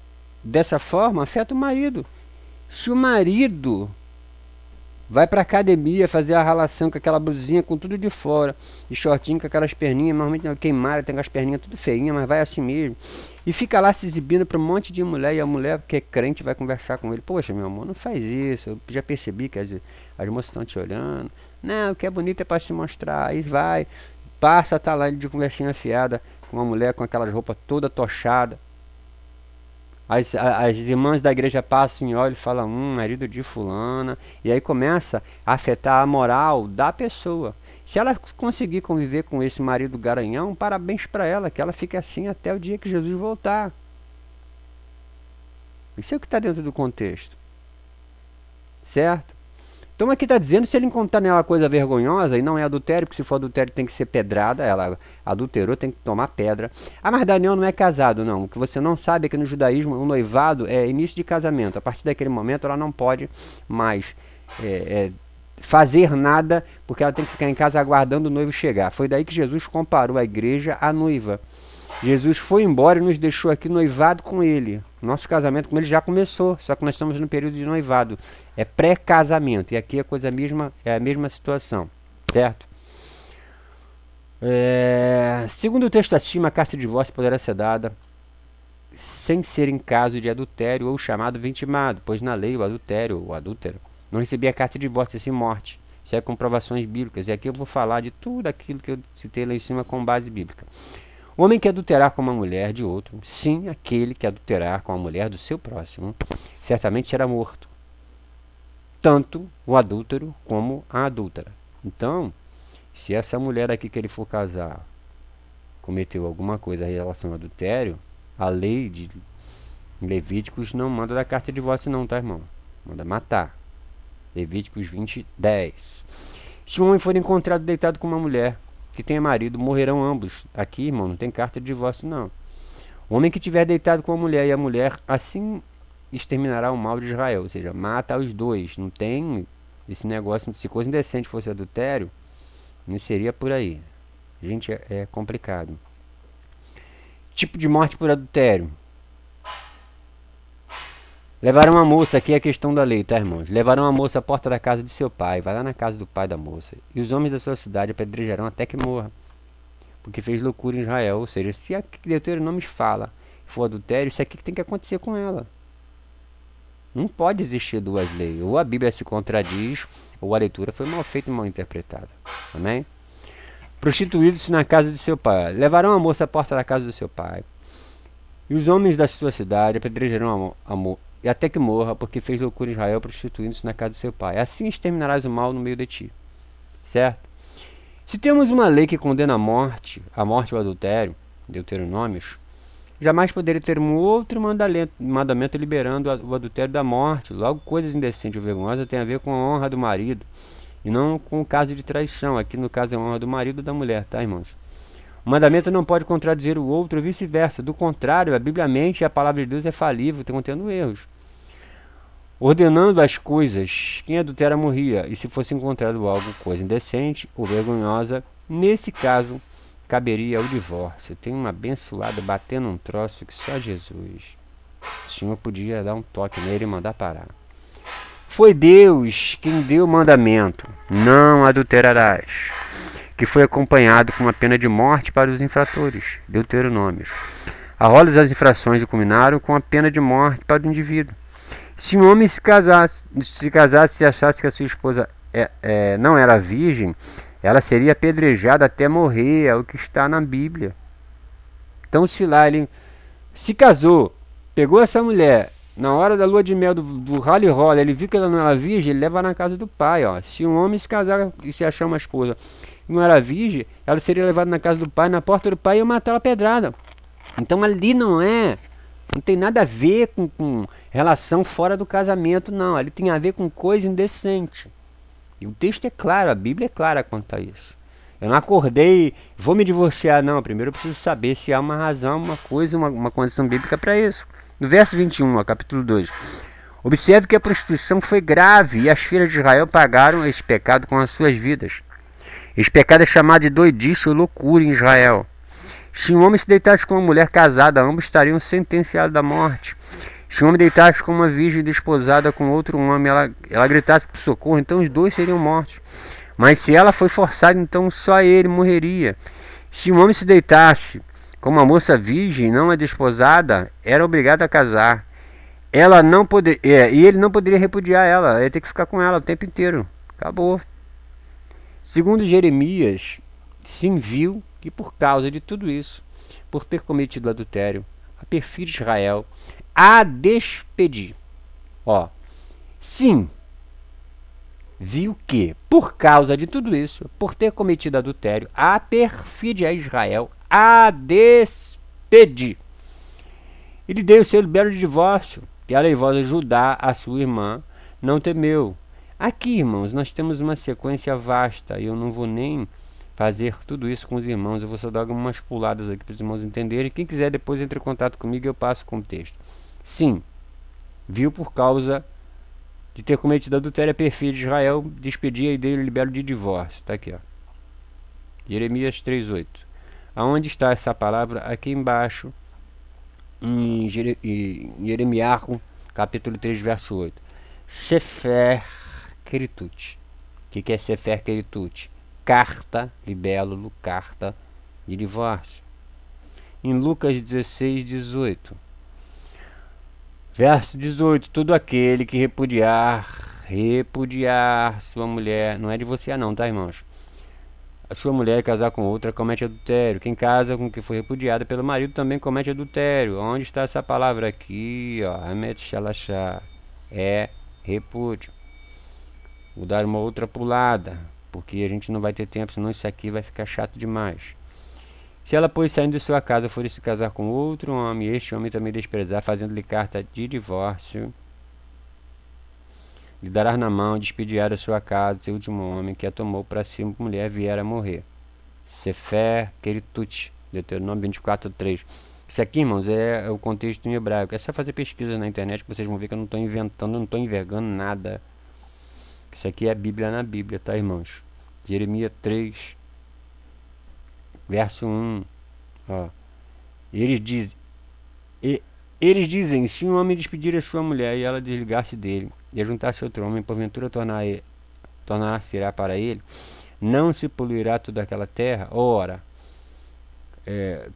dessa forma, afeta o marido. Se o marido vai pra academia fazer a ralação com aquela blusinha com tudo de fora, e shortinho com aquelas perninhas, normalmente queimadas, tem aquelas perninhas tudo feinhas, mas vai assim mesmo, e fica lá se exibindo pra um monte de mulher, e a mulher que é crente vai conversar com ele: poxa, meu amor, não faz isso, eu já percebi que as moças estão te olhando, não, o que é bonito é pra se mostrar. Aí vai, passa, tá lá de conversinha afiada com uma mulher com aquelas roupas toda tochada. As irmãs da igreja passam e olham e falam: marido de fulana. E aí começa a afetar a moral da pessoa. Se ela conseguir conviver com esse marido garanhão, parabéns para ela, que ela fique assim até o dia que Jesus voltar. Isso é o que está dentro do contexto, certo? Então aqui está dizendo: se ele encontrar nela coisa vergonhosa, e não é adultério, porque se for adultério tem que ser pedrada, ela adulterou, tem que tomar pedra. Ah, mas Daniel não é casado, não. O que você não sabe é que no judaísmo o noivado é início de casamento. A partir daquele momento ela não pode mais fazer nada, porque ela tem que ficar em casa aguardando o noivo chegar. Foi daí que Jesus comparou a igreja à noiva. Jesus foi embora e nos deixou aqui noivado com ele. Nosso casamento com ele já começou, só que nós estamos no período de noivado. É pré-casamento, e aqui é a mesma situação, certo? Segundo o texto acima, a carta de divórcio poderá ser dada sem ser em caso de adultério ou chamado vitimado, pois na lei o adultério ou adúltero não recebia carta de divórcio sem morte. Isso é comprovações bíblicas, e aqui eu vou falar de tudo aquilo que eu citei lá em cima com base bíblica. O homem que adulterar com uma mulher de outro, sim, aquele que adulterar com a mulher do seu próximo, certamente será morto. Tanto o adúltero como a adúltera. Então, se essa mulher aqui que ele for casar cometeu alguma coisa em relação ao adultério, a lei de Levíticos não manda dar carta de divórcio não, tá, irmão? Manda matar. Levíticos 20:10. Se um homem for encontrado deitado com uma mulher que tenha marido, morrerão ambos. Aqui, irmão, não tem carta de divórcio não. O homem que tiver deitado com a mulher e a mulher assim exterminará o mal de Israel, ou seja, mata os dois. Não tem esse negócio, se coisa indecente fosse adultério, não seria por aí. Gente, é complicado. Tipo de morte por adultério. Levaram uma moça, aqui é a questão da lei, tá, irmãos? Levaram uma moça à porta da casa de seu pai, vai lá na casa do pai da moça, e os homens da sua cidade apedrejarão até que morra, porque fez loucura em Israel. Ou seja, se aqui Deuteronômio fala for adultério, isso aqui que tem que acontecer com ela. Não pode existir duas leis. Ou a Bíblia se contradiz, ou a leitura foi mal feita e mal interpretada. Amém? Prostituído-se na casa de seu pai. Levarão a moça à porta da casa do seu pai. E os homens da sua cidade apedrejarão e até que morra, porque fez loucura em Israel, prostituindo-se na casa de seu pai. Assim exterminarás o mal no meio de ti. Certo? Se temos uma lei que condena a morte ou adultério, Deuteronômios, jamais poderia ter um outro mandamento liberando o adultério da morte. Logo, coisas indecentes ou vergonhosas têm a ver com a honra do marido, e não com o caso de traição. Aqui no caso é a honra do marido ou da mulher, tá, irmãos? O mandamento não pode contradizer o outro, ou vice-versa. Do contrário, a Bíblia mente e a palavra de Deus é falível, contendo erros. Ordenando as coisas, quem adultera morria, e se fosse encontrado coisa indecente ou vergonhosa, nesse caso, caberia o divórcio. Tem uma abençoada batendo um troço que só Jesus. O Senhor podia dar um toque nele e mandar parar. Foi Deus quem deu o mandamento: não adulterarás, que foi acompanhado com uma pena de morte para os infratores. Deuteronômios. A roda das infrações culminaram com a pena de morte para o indivíduo. Se um homem se casasse e achasse que a sua esposa não era virgem, ela seria apedrejada até morrer, é o que está na Bíblia. Então, se lá ele se casou, pegou essa mulher, na hora da lua de mel do rally rola, ele viu que ela não era virgem, ele leva na casa do pai. Ó. Se um homem se casar e se achar uma esposa e não era virgem, ela seria levada na casa do pai, na porta do pai, e ia matar ela pedrada. Então ali não tem nada a ver com relação fora do casamento, não. Ali tem a ver com coisa indecente. E o texto é claro, a Bíblia é clara quanto a isso. Eu não acordei, vou me divorciar, não. Primeiro eu preciso saber se há uma razão, uma coisa, uma condição bíblica para isso. No verso 21, capítulo 2. Observe que a prostituição foi grave e as filhas de Israel pagaram esse pecado com as suas vidas. Esse pecado é chamado de doidice ou loucura em Israel. Se um homem se deitasse com uma mulher casada, ambos estariam sentenciados à morte. Se um homem deitasse com uma virgem desposada com outro homem, ela gritasse por socorro, então os dois seriam mortos. Mas se ela foi forçada, então só ele morreria. Se um homem se deitasse com uma moça virgem, não a desposada, era obrigado a casar. Ela não poderia, e ele não poderia repudiar ela, ia ter que ficar com ela o tempo inteiro. Acabou. Segundo Jeremias, sim viu que por causa de tudo isso, por ter cometido adultério, a perfil de Israel a despedir. Ó, sim, viu que por causa de tudo isso, por ter cometido adultério, a perfídia Israel a despedir. Ele deu o seu libelo de divórcio, e a leivosa Judá, a sua irmã, não temeu. Aqui, irmãos, nós temos uma sequência vasta, e eu não vou nem fazer tudo isso com os irmãos, eu vou só dar algumas puladas aqui para os irmãos entenderem. Quem quiser depois entre em contato comigo e eu passo o contexto. Sim, viu por causa de ter cometido adultério a perfil de Israel, despedia e deu o libelo de divórcio. Está aqui, ó. Jeremias 3,8. Aonde está essa palavra? Aqui embaixo, em Jeremias, capítulo 3, verso 8. Sefer Keritut. O que é Sefer Keritut? Carta, libélulo, carta de divórcio. Em Lucas 16, 18. Verso 18. Todo aquele que repudiar sua mulher, não é divorciar não, tá, irmãos? A sua mulher casar com outra comete adultério. Quem casa com que foi repudiada pelo marido também comete adultério. Onde está essa palavra aqui, ó? Hamet Shalashá. É repúdio. Vou dar uma outra pulada, porque a gente não vai ter tempo, senão isso aqui vai ficar chato demais. Se ela, pois, saindo de sua casa, for se casar com outro homem, este homem também desprezar, fazendo-lhe carta de divórcio, lhe dará na mão, despedirá da sua casa, seu último homem, que a tomou para si, mulher, vier a morrer. Sefer Keritut, Deuteronômio 24, 3. Isso aqui, irmãos, é o contexto em hebraico. É só fazer pesquisa na internet que vocês vão ver que eu não estou inventando, não estou envergando nada. Isso aqui é a Bíblia na Bíblia, tá, irmãos? Jeremias 3, verso 1. Ó. Eles dizem, se um homem despedir a sua mulher e ela desligar-se dele, e juntar-se a outro homem, porventura tornar-se-á para ele, não se poluirá toda aquela terra? Ora,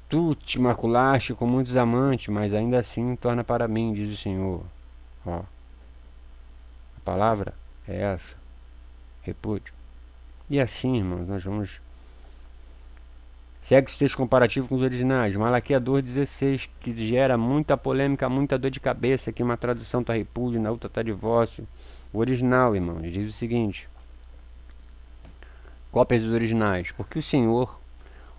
tu te maculaste com muitos amantes, mas ainda assim torna para mim, diz o Senhor. Ó. A palavra é essa, repúdio. E assim, irmãos, nós vamos... Segue o texto comparativo com os originais. Malaquias 2,16, que gera muita polêmica, muita dor de cabeça, que uma tradução está repúdio, na outra está divórcio. O original, irmãos, diz o seguinte: cópias dos originais. Porque o Senhor,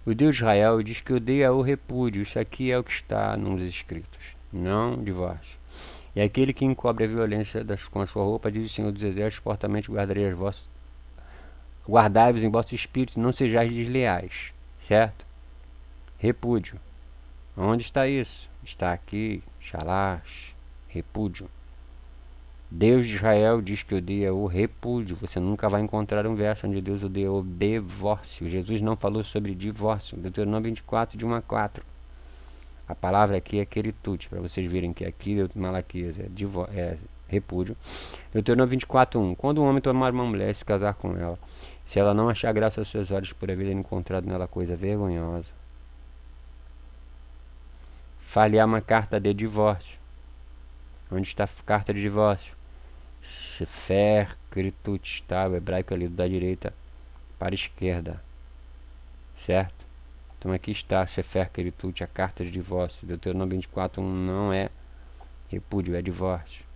o Deus de Israel, diz que odeia o repúdio. Isso aqui é o que está nos escritos, não divórcio. E aquele que encobre a violência com a sua roupa, diz o Senhor dos Exércitos, portamente guardai-vos em vosso espírito, não sejais desleais. Certo? Repúdio. Onde está isso? Está aqui, Shalash, repúdio. Deus de Israel diz que odeia o repúdio. Você nunca vai encontrar um verso onde Deus odeia o divórcio. Jesus não falou sobre divórcio. Deuteronômio 24, de 1 a 4. A palavra aqui é queritute, para vocês verem que aqui Malaquias é repúdio. Deuteronômio 24, 1. Quando um homem tomar uma mulher e se casar com ela, se ela não achar graça aos seus olhos por haver encontrado nela coisa vergonhosa, falhar uma carta de divórcio. Onde está a carta de divórcio? Sefer Keritut, tá? O hebraico ali da direita para a esquerda. Certo? Então aqui está Sefer Keritut, a carta de divórcio. Deuteronômio 24, 1 não é repúdio, é divórcio.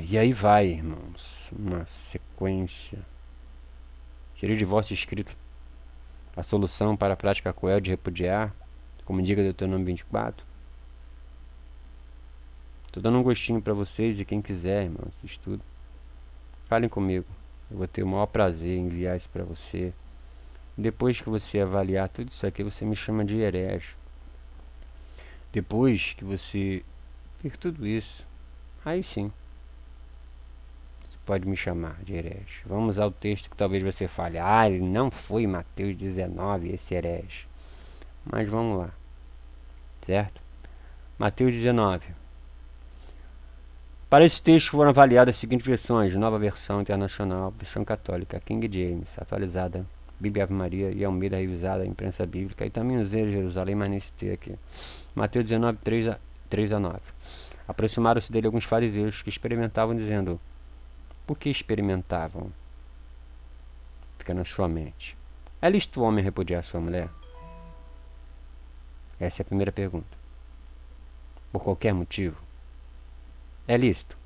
E aí vai, irmãos, uma sequência. Seria o divórcio escrito a solução para a prática cruel de repudiar, como indica Deuteronômio 24? Estou dando um gostinho para vocês, e quem quiser, irmãos, estudo, falem comigo. Eu vou ter o maior prazer em enviar isso para você. Depois que você avaliar tudo isso aqui, você me chama de herege. Depois que você ver tudo isso, aí sim, você pode me chamar de herege? Vamos ao texto que talvez você fale, ele não foi Mateus 19 esse herege. Mas vamos lá, certo? Mateus 19. Para esse texto foram avaliadas as seguintes versões: Nova Versão Internacional, Versão Católica, King James, atualizada, Bíblia Ave Maria e Almeida revisada, Imprensa Bíblica, e também os de Jerusalém, mas nesse texto aqui. Mateus 19, 3 a 9. Aproximaram-se dele alguns fariseus que experimentavam, dizendo: por que experimentavam? Fica na sua mente. É lícito o homem repudiar sua mulher? Essa é a primeira pergunta. Por qualquer motivo? É lícito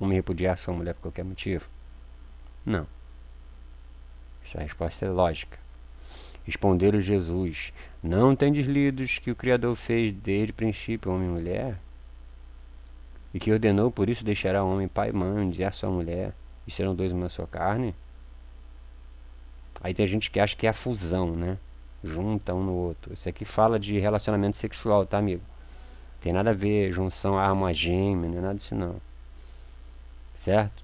o homem repudiar sua mulher por qualquer motivo? Não. Essa resposta é lógica. Responderam Jesus: não tendes lidos que o Criador fez desde o princípio homem e mulher? E que ordenou, por isso deixará o homem pai e mãe, dizer a sua mulher, e serão dois uma só carne? Aí tem gente que acha que é a fusão, né? Junta um no outro. Isso aqui fala de relacionamento sexual, tá, amigo? Tem nada a ver junção a alma gêmea, não é nada disso não. Certo?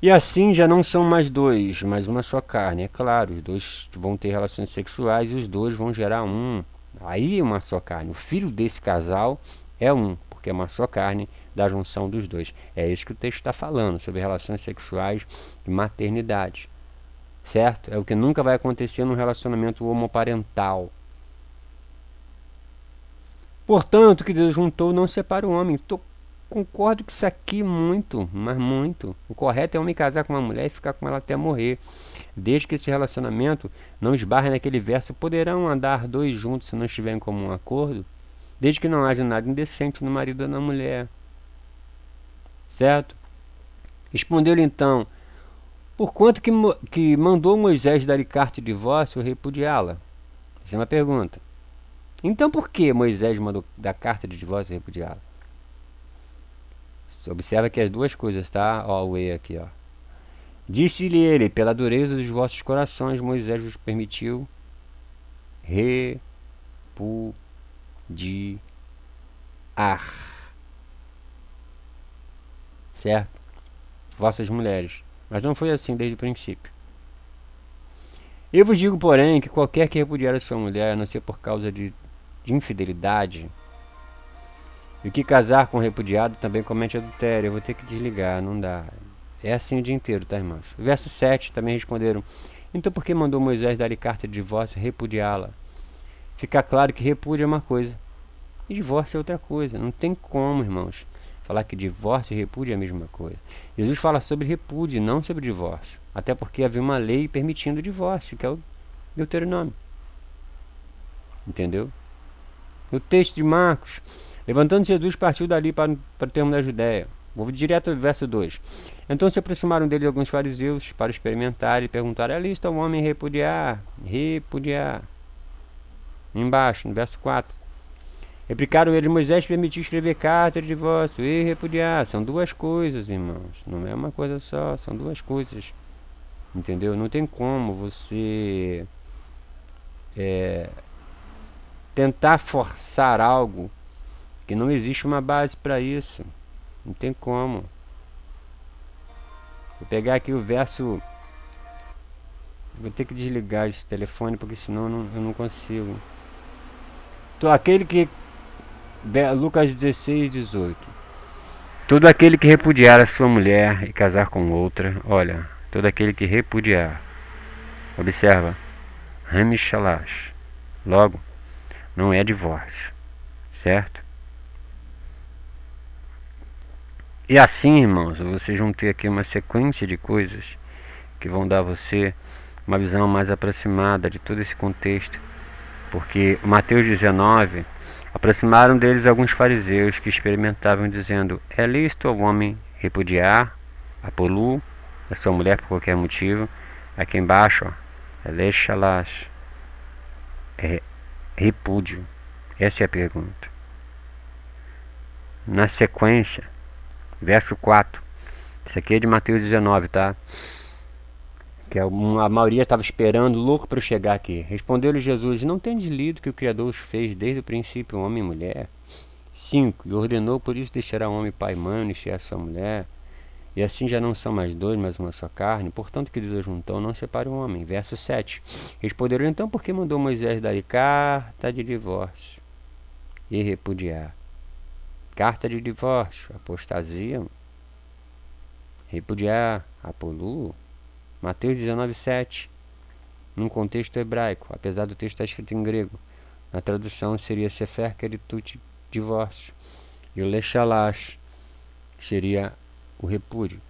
E assim já não são mais dois, mas uma só carne. É claro, os dois vão ter relações sexuais e os dois vão gerar um. Aí é uma só carne. O filho desse casal é um, porque é uma só carne da junção dos dois. É isso que o texto está falando, sobre relações sexuais e maternidade. Certo? É o que nunca vai acontecer num relacionamento homoparental. Portanto, o que Deus juntou não separa o homem. Concordo com isso aqui muito, mas muito. O correto é o homem casar com uma mulher e ficar com ela até morrer. Desde que esse relacionamento não esbarre naquele verso: poderão andar dois juntos se não estiverem em comum acordo. Desde que não haja nada indecente no marido ou na mulher. Certo? Respondeu-lhe então: por quanto que mandou Moisés dar-lhe carta de divórcio ou repudiá-la? Essa é uma pergunta. Então por que Moisés mandou dar carta de divórcio e repudiá-la? Você observa que as duas coisas, tá? Ó, o E aqui, ó. Disse-lhe ele: pela dureza dos vossos corações, Moisés vos permitiu repudiar certo? Vossas mulheres. Mas não foi assim desde o princípio. Eu vos digo, porém, que qualquer que repudiar a sua mulher, a não ser por causa de infidelidade, e o que casar com repudiado também comete adultério. Eu vou ter que desligar, não dá. É assim o dia inteiro, tá, irmãos? Verso 7 também responderam: então por que mandou Moisés dar-lhe carta de divórcio e repudiá-la? Fica claro que repúdio é uma coisa e divórcio é outra coisa. Não tem como, irmãos, falar que divórcio e repúdio é a mesma coisa. Jesus fala sobre repúdio, não sobre divórcio. Até porque havia uma lei permitindo o divórcio, que é o Deuteronômio. Entendeu? No texto de Marcos: levantando Jesus, partiu dali para o termo da Judéia. Vou direto ao verso 2. Então se aproximaram dele alguns fariseus para experimentar e perguntaram: é lícito ao homem repudiar? Repudiar. Embaixo, no verso 4. Replicaram eles: Moisés permitiu escrever carta de divórcio e repudiar. São duas coisas, irmãos. Não é uma coisa só, são duas coisas. Entendeu? Não tem como você tentar forçar algo que não existe uma base para isso. Não tem como. Vou pegar aqui o verso. Vou ter que desligar esse telefone, porque senão eu não consigo. Aquele que... Lucas 16, 18. Todo aquele que repudiar a sua mulher e casar com outra, olha, todo aquele que repudiar, observa, Hamishalash, logo, não é divórcio, certo? E assim, irmãos, vocês vão ter aqui uma sequência de coisas que vão dar a você uma visão mais aproximada de todo esse contexto. Porque Mateus 19, aproximaram deles alguns fariseus que experimentavam, dizendo: é lícito ao homem repudiar a polu, a sua mulher por qualquer motivo? Aqui embaixo, ó, Eleshalash, é repúdio. Essa é a pergunta. Na sequência, verso 4, isso aqui é de Mateus 19, tá? Que a maioria estava esperando, louco para eu chegar aqui. Respondeu-lhe Jesus: não tendes lido que o Criador os fez desde o princípio homem e mulher? 5. E ordenou, por isso deixará o homem pai e mãe, e a sua mulher, E assim já não são mais dois, mas uma só carne. Portanto, que Deus juntou, não separe o homem. Verso 7. Responderam então, porque mandou Moisés dar carta de divórcio e repudiar. Carta de divórcio, apostasia, repudiar, apolu. Mateus 19:7. Num contexto hebraico, apesar do texto estar escrito em grego. Na tradução seria Sefer Keritut, divórcio. E o Lechalash seria o repúdio.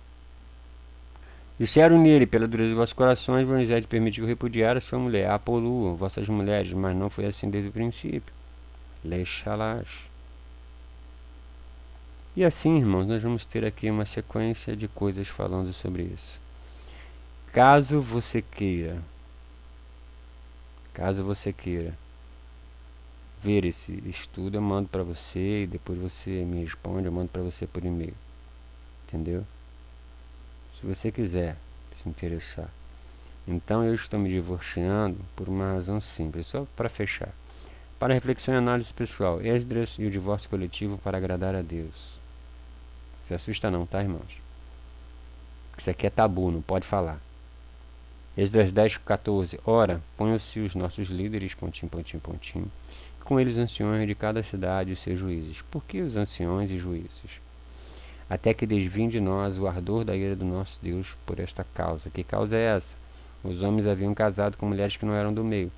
Disseram nele, pela dureza de vossos corações, Moisés permitiu repudiar a sua mulher. Apolu, vossas mulheres, mas não foi assim desde o princípio. Lechalash. E assim, irmãos, nós vamos ter aqui uma sequência de coisas falando sobre isso. Caso você queira ver esse estudo, eu mando para você e depois você me responde, eu mando para você por e-mail. Entendeu? Se você quiser se interessar. Então eu estou me divorciando por uma razão simples, só para fechar. Para reflexão e análise pessoal, Esdras e o divórcio coletivo para agradar a Deus. Se assusta não, tá, irmãos? Isso aqui é tabu, não pode falar. Esdras 10:14. Ora, ponham-se os nossos líderes, pontinho, pontinho, pontinho, com eles anciões de cada cidade e seus juízes. Por que os anciões e juízes? Até que desviem de nós o ardor da ira do nosso Deus por esta causa. Que causa é essa? Os homens haviam casado com mulheres que não eram do meio.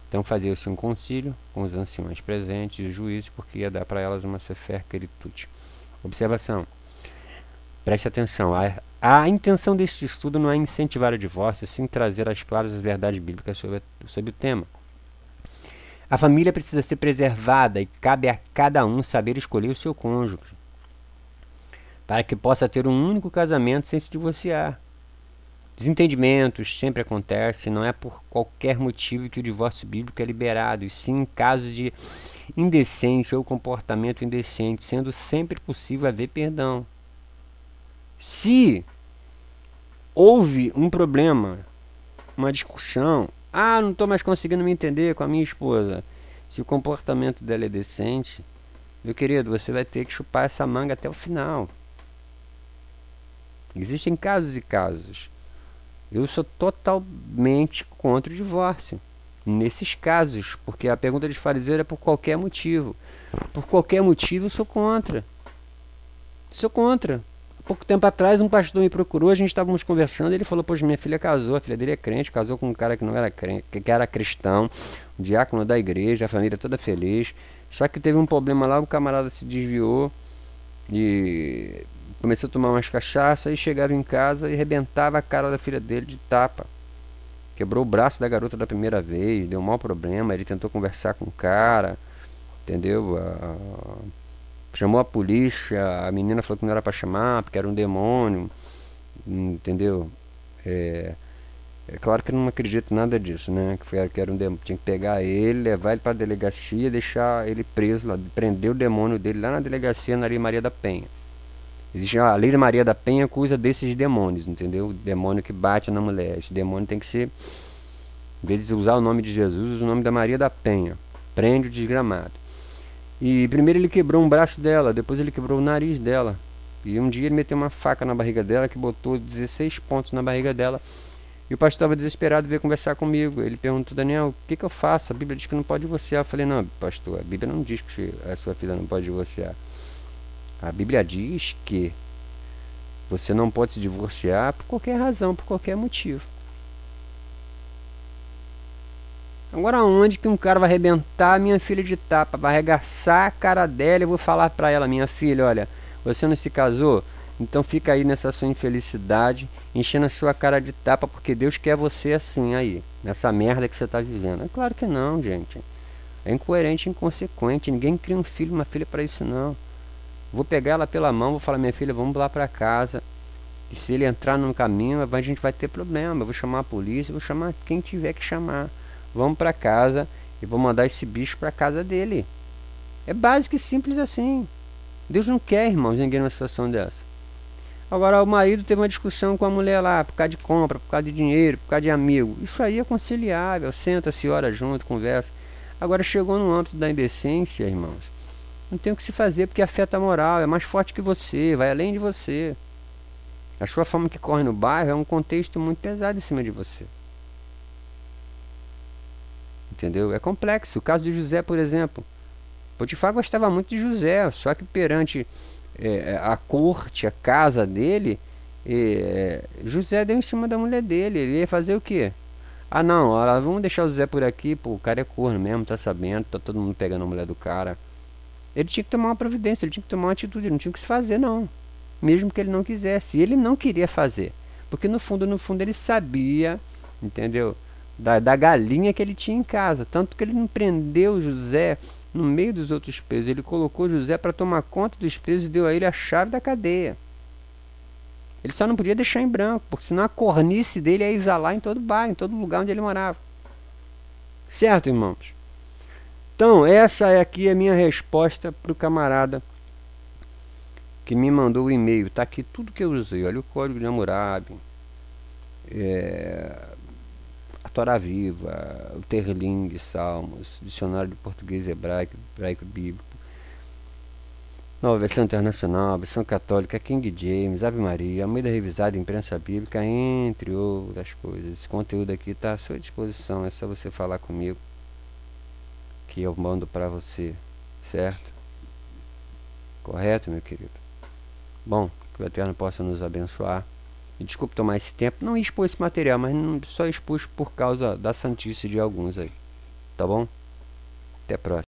Então fazia-se um concílio com os anciões presentes e os juízes, porque ia dar para elas uma sefer keritut. Observação. Preste atenção. A intenção deste estudo não é incentivar o divórcio, sim trazer às claras as verdades bíblicas sobre o tema. A família precisa ser preservada e cabe a cada um saber escolher o seu cônjuge, para que possa ter um único casamento sem se divorciar. Desentendimentos sempre acontecem, não é por qualquer motivo que o divórcio bíblico é liberado, e sim em casos de indecência ou comportamento indecente, sendo sempre possível haver perdão. Se houve um problema, uma discussão, não estou mais conseguindo me entender com a minha esposa, se o comportamento dela é decente, meu querido, você vai ter que chupar essa manga até o final. Existem casos e casos. Eu sou totalmente contra o divórcio nesses casos, porque a pergunta dos fariseus é por qualquer motivo. Por qualquer motivo eu sou contra. Sou contra. Pouco tempo atrás um pastor me procurou, a gente estávamos conversando, ele falou: poxa, minha filha casou, a filha dele é crente, casou com um cara que não era crente, que era cristão, um diácono da igreja, a família toda feliz, só que teve um problema lá, o camarada se desviou e começou a tomar umas cachaças e chegava em casa e arrebentava a cara da filha dele de tapa. Quebrou o braço da garota da primeira vez, deu um mau problema, ele tentou conversar com o cara, entendeu? Chamou a polícia, a menina falou que não era para chamar, porque era um demônio, entendeu? É claro que eu não acredito nada disso, né? Que era um demônio, tinha que pegar ele, levar ele para a delegacia, deixar ele preso lá, prender o demônio dele lá na delegacia, na Lei Maria da Penha. Existe a Lei Maria da Penha, acusa desses demônios, entendeu? O demônio que bate na mulher. Esse demônio tem que ser, em vez de usar o nome de Jesus, usa o nome da Maria da Penha. Prende o desgramado. E primeiro ele quebrou um braço dela, depois ele quebrou o nariz dela. E um dia ele meteu uma faca na barriga dela, que botou 16 pontos na barriga dela. E o pastor estava desesperado, veio conversar comigo. Ele perguntou: Daniel, o que eu faço? A Bíblia diz que não pode divorciar. Eu falei: não, pastor, a Bíblia não diz que a sua filha não pode divorciar. A Bíblia diz que você não pode se divorciar por qualquer razão, por qualquer motivo. Agora onde que um cara vai arrebentar a minha filha de tapa, vai arregaçar a cara dela e eu vou falar pra ela: minha filha, olha, você não se casou? Então fica aí nessa sua infelicidade, enchendo a sua cara de tapa, porque Deus quer você assim aí, nessa merda que você tá vivendo. É claro que não, gente. É incoerente, inconsequente. Ninguém cria um filho, uma filha pra isso não. Vou pegar ela pela mão, vou falar: minha filha, vamos lá pra casa. E se ele entrar no caminho, a gente vai ter problema. Eu vou chamar a polícia, vou chamar quem tiver que chamar. Vamos pra casa e vou mandar esse bicho pra casa dele. É básico e simples assim. Deus não quer, irmãos, ninguém numa situação dessa. Agora o marido teve uma discussão com a mulher lá, por causa de compra, por causa de dinheiro, por causa de amigo. Isso aí é conciliável, senta-se, ora junto, conversa. Agora chegou no âmbito da indecência, irmãos, não tem o que se fazer, porque afeta a moral, é mais forte que você, vai além de você. A sua fama que corre no bairro é um contexto muito pesado em cima de você. Entendeu? É complexo. O caso de José, por exemplo. Potifar gostava muito de José, só que perante a corte, a casa dele, José deu em cima da mulher dele. Ele ia fazer o quê? Ah, não, olha, vamos deixar o José por aqui, pô, o cara é corno mesmo, tá sabendo, tá todo mundo pegando a mulher do cara. Ele tinha que tomar uma providência, ele tinha que tomar uma atitude, ele não tinha que se fazer, não. Mesmo que ele não quisesse. E ele não queria fazer. Porque no fundo ele sabia, entendeu? Da galinha que ele tinha em casa. Tanto que ele não prendeu José no meio dos outros presos. Ele colocou José para tomar conta dos presos e deu a ele a chave da cadeia. Ele só não podia deixar em branco, porque senão a cornice dele ia exalar em todo o bairro, em todo lugar onde ele morava. Certo, irmãos? Então, essa é aqui a minha resposta para o camarada que me mandou o e-mail. Tá aqui tudo que eu usei. Olha o código de Hammurabi, a Torá Viva, o Terling, Salmos, dicionário de português hebraico, hebraico bíblico, nova versão internacional, versão católica, King James, Ave Maria, Almeida revisada, imprensa bíblica, entre outras coisas. Esse conteúdo aqui está à sua disposição. É só você falar comigo que eu mando para você, certo? Correto, meu querido? Bom, que o Eterno possa nos abençoar. E desculpe tomar esse tempo, não expor esse material, mas não só expus por causa da santice de alguns aí. Tá bom? Até a próxima.